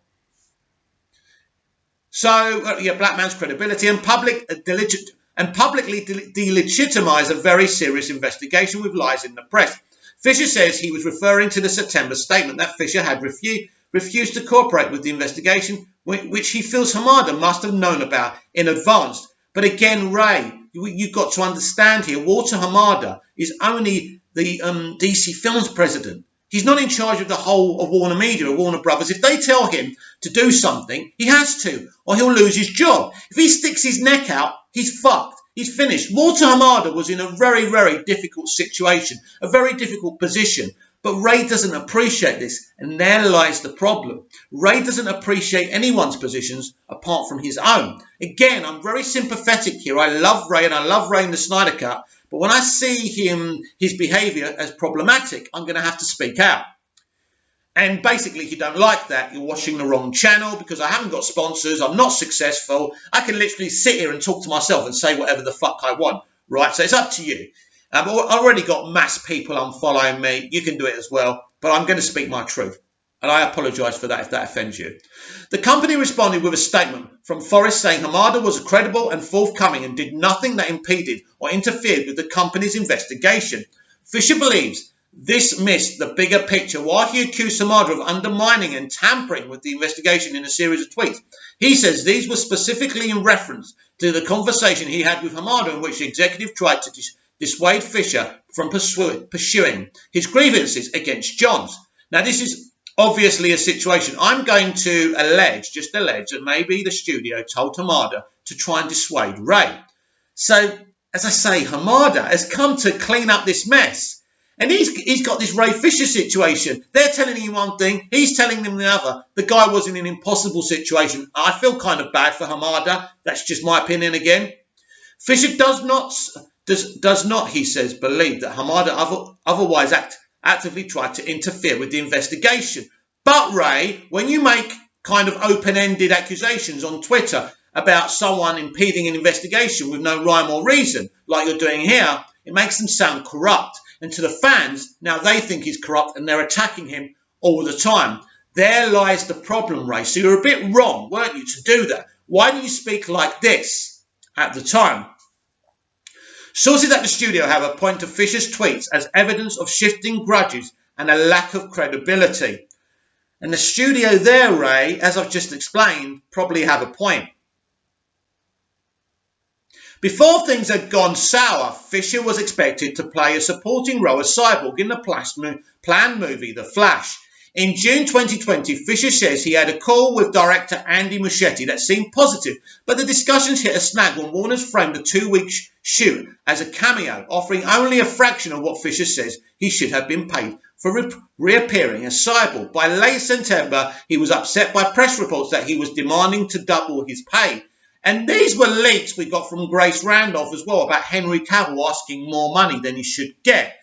[SPEAKER 1] So, black man's credibility and publicly delegitimize a very serious investigation with lies in the press. Fisher says he was referring to the September statement that Fisher had refused to cooperate with the investigation, which he feels Hamada must have known about in advance. But again, Ray, you've got to understand here, Walter Hamada is only the DC Films president. He's not in charge of the whole of Warner Media or Warner Brothers. If they tell him to do something, he has to, or he'll lose his job. If he sticks his neck out, he's fucked. He's finished. Walter Hamada was in a very, very difficult situation, a very difficult position. But Ray doesn't appreciate this, and there lies the problem. Ray doesn't appreciate anyone's positions apart from his own. Again, I'm very sympathetic here. I love Ray, and I love Ray in the Snyder Cut. But when I see his behaviour as problematic, I'm going to have to speak out. And basically, if you don't like that, you're watching the wrong channel, because I haven't got sponsors, I'm not successful. I can literally sit here and talk to myself and say whatever the fuck I want, right? So it's up to you. I've already got mass people unfollowing me. You can do it as well. But I'm going to speak my truth. And I apologise for that if that offends you. The company responded with a statement from Forrest saying Hamada was credible and forthcoming and did nothing that impeded or interfered with the company's investigation. Fisher believes this missed the bigger picture while he accused Hamada of undermining and tampering with the investigation in a series of tweets. He says these were specifically in reference to the conversation he had with Hamada in which the executive tried to dissuade Fisher from pursuing his grievances against Johns. Now, this is obviously a situation. I'm going to just allege, that maybe the studio told Hamada to try and dissuade Ray. So, as I say, Hamada has come to clean up this mess. And he's got this Ray Fisher situation. They're telling him one thing, he's telling them the other. The guy was in an impossible situation. I feel kind of bad for Hamada. That's just my opinion again. Fisher does not, he says, believe that Hamada otherwise actively tried to interfere with the investigation. But Ray, when you make kind of open-ended accusations on Twitter about someone impeding an investigation with no rhyme or reason, like you're doing here, it makes them sound corrupt. And to the fans, now they think he's corrupt and they're attacking him all the time. There lies the problem, Ray. So you're a bit wrong, weren't you, to do that? Why didn't you speak like this at the time? Sources at the studio, however, point to Fisher's tweets as evidence of shifting grudges and a lack of credibility. And the studio there, Ray, as I've just explained, probably have a point. Before things had gone sour, Fisher was expected to play a supporting role as Cyborg in the planned movie The Flash. In June 2020, Fisher says he had a call with director Andy Muschietti that seemed positive, but the discussions hit a snag when Warner's framed the 2-week shoot as a cameo, offering only a fraction of what Fisher says he should have been paid for reappearing as Cyborg. By late September, he was upset by press reports that he was demanding to double his pay. And these were leaks we got from Grace Randolph as well about Henry Cavill asking more money than he should get.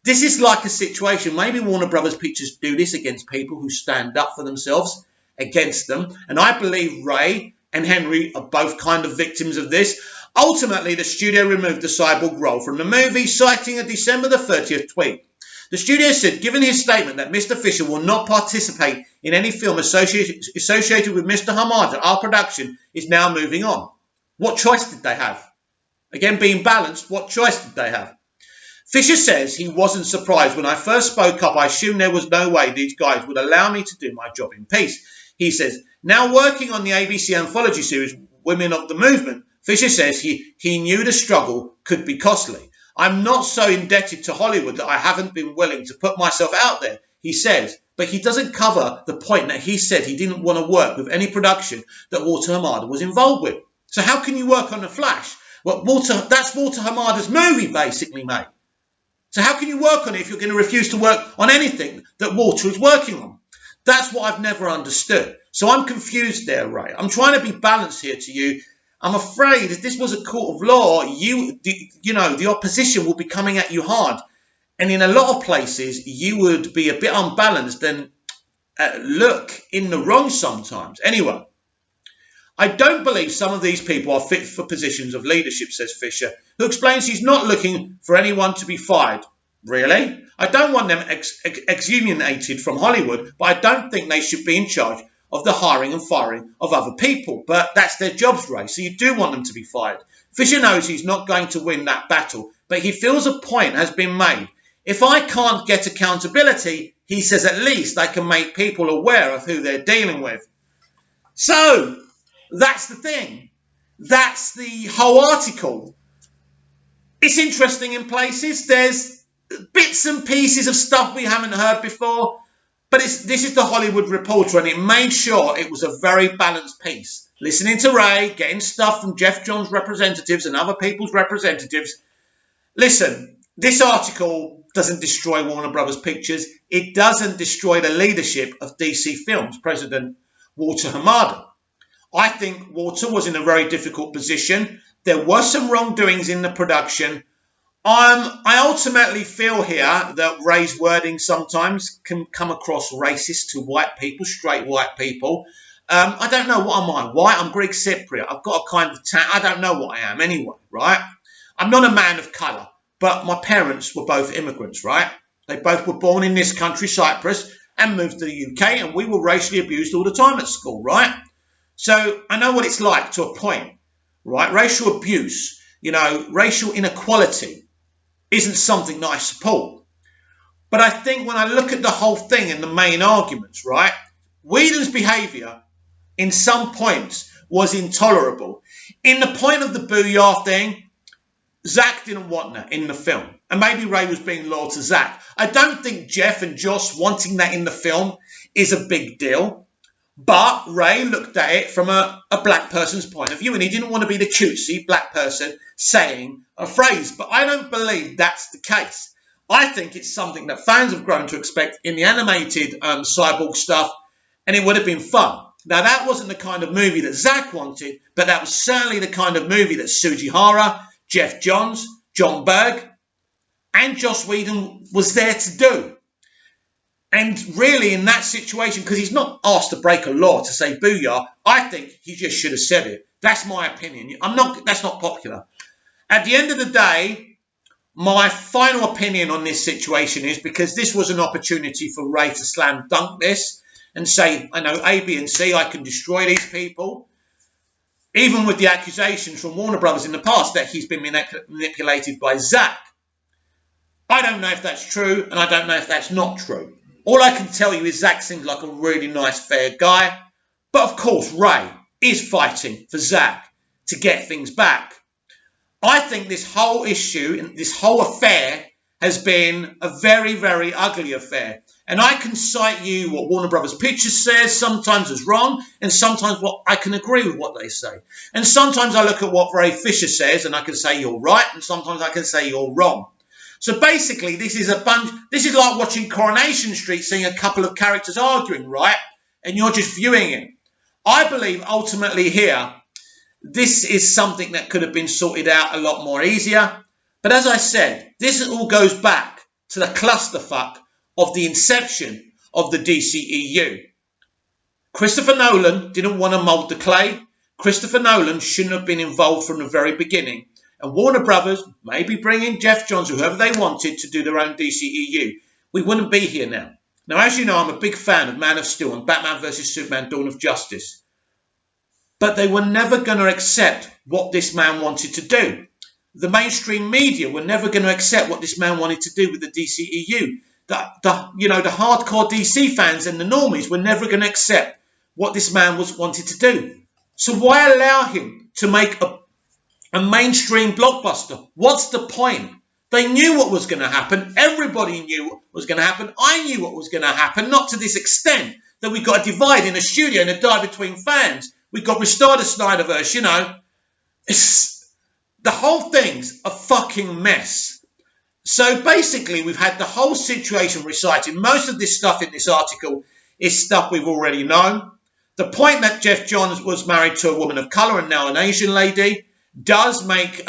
[SPEAKER 1] This is like a situation, maybe Warner Brothers Pictures do this against people who stand up for themselves, against them. And I believe Ray and Henry are both kind of victims of this. Ultimately, the studio removed the Cyborg role from the movie, citing a December the 30th tweet. The studio said, given his statement that Mr. Fisher will not participate in any film associated with Mr. Hamada, our production is now moving on. What choice did they have? Again, being balanced, what choice did they have? Fisher says he wasn't surprised. When I first spoke up, I assumed there was no way these guys would allow me to do my job in peace. He says, now working on the ABC anthology series, Women of the Movement, Fisher says he knew the struggle could be costly. I'm not so indebted to Hollywood that I haven't been willing to put myself out there, he says. But he doesn't cover the point that he said he didn't want to work with any production that Walter Hamada was involved with. So how can you work on The Flash? Well, that's Walter Hamada's movie, basically, mate. So how can you work on it if you're going to refuse to work on anything that Walter is working on? That's what I've never understood. So I'm confused there, Ray. I'm trying to be balanced here to you. I'm afraid if this was a court of law, the opposition will be coming at you hard. And in a lot of places, you would be a bit unbalanced and look in the wrong sometimes. Anyway, I don't believe some of these people are fit for positions of leadership, says Fisher, who explains he's not looking for anyone to be fired. Really? I don't want them exonerated from Hollywood, but I don't think they should be in charge of the hiring and firing of other people. But that's their jobs, Ray, so you do want them to be fired. Fisher knows he's not going to win that battle, but he feels a point has been made. If I can't get accountability, he says at least I can make people aware of who they're dealing with. So, that's the thing. That's the whole article. It's interesting in places. There's bits and pieces of stuff we haven't heard before. But this is the Hollywood Reporter, and it made sure it was a very balanced piece. Listening to Ray, getting stuff from Jeff Johns' representatives and other people's representatives. Listen, this article doesn't destroy Warner Brothers Pictures. It doesn't destroy the leadership of DC Films, President Walter Hamada. I think Walter was in a very difficult position. There were some wrongdoings in the production. I ultimately feel here that Ray's wording sometimes can come across racist to white people, straight white people. I don't know what am I. White? I'm Greek Cypriot. I've got a kind of I don't know what I am anyway, right? I'm not a man of colour, but my parents were both immigrants, right? They both were born in this country, Cyprus, and moved to the UK, and we were racially abused all the time at school, right? So I know what it's like to a point, right? Racial abuse, racial inequality isn't something that I support. But I think when I look at the whole thing and the main arguments, right, Whedon's behaviour in some points was intolerable. In the point of the Booyah thing, Zack didn't want that in the film. And maybe Ray was being loyal to Zack. I don't think Jeff and Joss wanting that in the film is a big deal. But Ray looked at it from a black person's point of view, and he didn't want to be the cutesy black person saying a phrase. But I don't believe that's the case. I think it's something that fans have grown to expect in the animated Cyborg stuff, and it would have been fun. Now, that wasn't the kind of movie that Zack wanted, but that was certainly the kind of movie that Sujihara, Jeff Johns, John Berg, and Joss Whedon was there to do. And really, in that situation, because he's not asked to break a law to say booyah, I think he just should have said it. That's my opinion. That's not popular. At the end of the day, my final opinion on this situation is, because this was an opportunity for Ray to slam dunk this and say, I know A, B, and C, I can destroy these people. Even with the accusations from Warner Brothers in the past that he's been manipulated by Zack. I don't know if that's true, and I don't know if that's not true. All I can tell you is Zack seems like a really nice, fair guy. But of course, Ray is fighting for Zack to get things back. I think this whole issue, this whole affair, has been a very, very ugly affair. And I can cite you what Warner Brothers Pictures says, sometimes as wrong, and sometimes what I can agree with what they say. And sometimes I look at what Ray Fisher says, and I can say you're right, and sometimes I can say you're wrong. So basically, this is like watching Coronation Street, seeing a couple of characters arguing, right? And you're just viewing it. I believe ultimately here, this is something that could have been sorted out a lot more easier. But as I said, this all goes back to the clusterfuck of the inception of the DCEU. Christopher Nolan didn't want to mold the clay. Christopher Nolan shouldn't have been involved from the very beginning. And Warner Brothers, maybe bringing Jeff Johns, whoever they wanted, to do their own DCEU. We wouldn't be here now. Now, as you know, I'm a big fan of Man of Steel and Batman vs. Superman, Dawn of Justice. But they were never going to accept what this man wanted to do. The mainstream media were never going to accept what this man wanted to do with the DCEU. The hardcore DC fans and the normies were never going to accept what this man wanted to do. So why allow him to make a mainstream blockbuster? What's the point? They knew what was going to happen. Everybody knew what was going to happen. I knew what was going to happen, not to this extent that we got a divide in a studio and a divide between fans. We got Restore the Snyderverse, you know. The whole thing's a fucking mess. So basically, we've had the whole situation recited. Most of this stuff in this article is stuff we've already known. The point that Jeff Johns was married to a woman of colour and now an Asian lady does make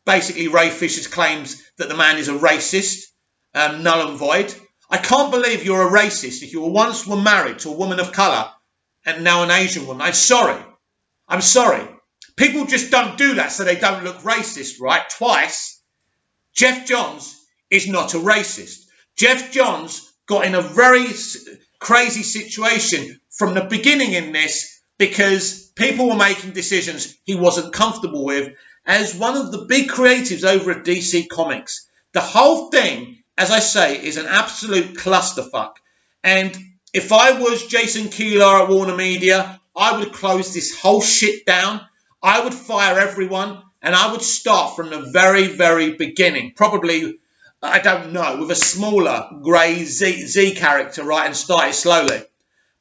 [SPEAKER 1] basically Ray Fisher's claims that the man is a racist null and void. I can't believe you're a racist if you once were married to a woman of colour and now an Asian woman. I'm sorry. People just don't do that so they don't look racist, right? Twice. Jeff Johns is not a racist. Jeff Johns got in a very crazy situation from the beginning in this because people were making decisions he wasn't comfortable with as one of the big creatives over at DC Comics. The whole thing, as I say, is an absolute clusterfuck. And if I was Jason Keeler at Warner Media, I would close this whole shit down. I would fire everyone and I would start from the very, very beginning. Probably, I don't know, with a smaller grey Z character, right, and start it slowly.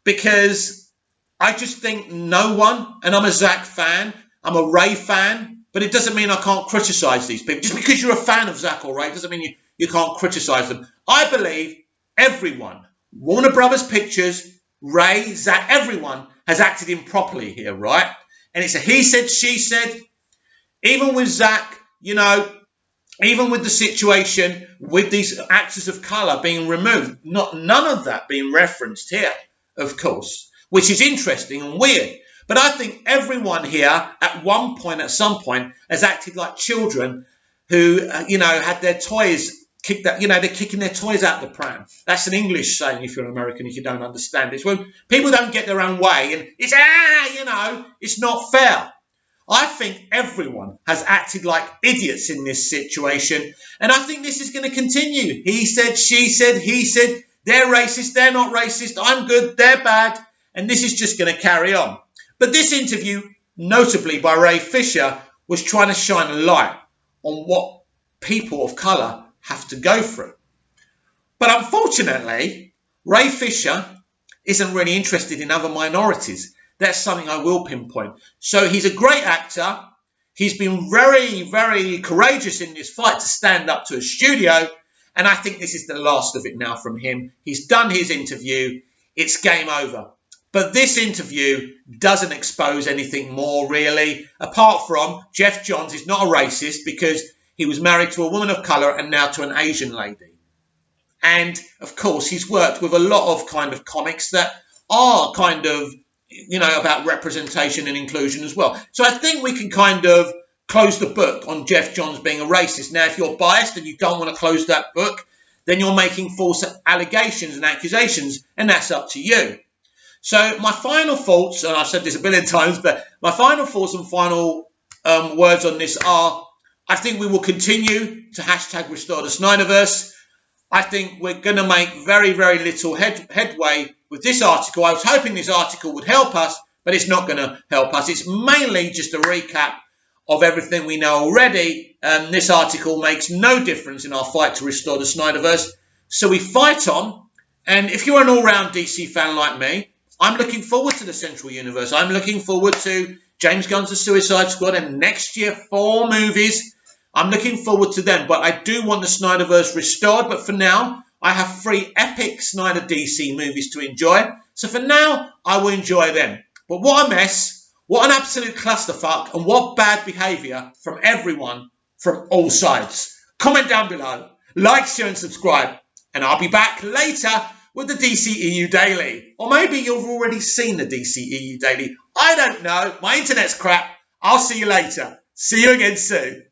[SPEAKER 1] Because I just think no one, and I'm a Zack fan, I'm a Ray fan, but it doesn't mean I can't criticise these people. Just because you're a fan of Zack or Ray doesn't mean you can't criticise them. I believe everyone, Warner Brothers Pictures, Ray, Zack, everyone has acted improperly here, right? And it's a he said, she said. Even with Zack, you know, even with the situation with these actors of colour being removed, none of that being referenced here, of course, which is interesting and weird. But I think everyone here at one point, at some point, has acted like children who, had their toys kicked out, they're kicking their toys out the pram. That's an English saying if you're an American, if you don't understand it. When people don't get their own way and it's not fair. I think everyone has acted like idiots in this situation. And I think this is going to continue. He said, she said, he said, they're racist, they're not racist, I'm good, they're bad. And this is just going to carry on. But this interview, notably by Ray Fisher, was trying to shine a light on what people of colour have to go through. But unfortunately, Ray Fisher isn't really interested in other minorities. That's something I will pinpoint. So he's a great actor. He's been very, very courageous in this fight to stand up to a studio. And I think this is the last of it now from him. He's done his interview. It's game over. But this interview doesn't expose anything more, really, apart from Geoff Johns is not a racist because he was married to a woman of colour and now to an Asian lady. And, of course, he's worked with a lot of kind of comics that are kind of, about representation and inclusion as well. So I think we can kind of close the book on Geoff Johns being a racist. Now, if you're biased and you don't want to close that book, then you're making false allegations and accusations, and that's up to you. So my final thoughts, and I've said this a billion times, but my final thoughts and final words on this are, I think we will continue to hashtag Restore the Snyderverse. I think we're going to make very, very little headway with this article. I was hoping this article would help us, but it's not going to help us. It's mainly just a recap of everything we know already. This article makes no difference in our fight to restore the Snyderverse. So we fight on. And if you're an all-round DC fan like me, I'm looking forward to the Central Universe. I'm looking forward to James Gunn's The Suicide Squad and next year 4 movies. I'm looking forward to them. But I do want the Snyderverse restored. But for now, I have 3 epic Snyder DC movies to enjoy. So for now, I will enjoy them. But what a mess. What an absolute clusterfuck. And what bad behaviour from everyone from all sides. Comment down below. Like, share and subscribe. And I'll be back later with the DCEU Daily. Or maybe you've already seen the DCEU Daily. I don't know. My internet's crap. I'll see you later. See you again soon.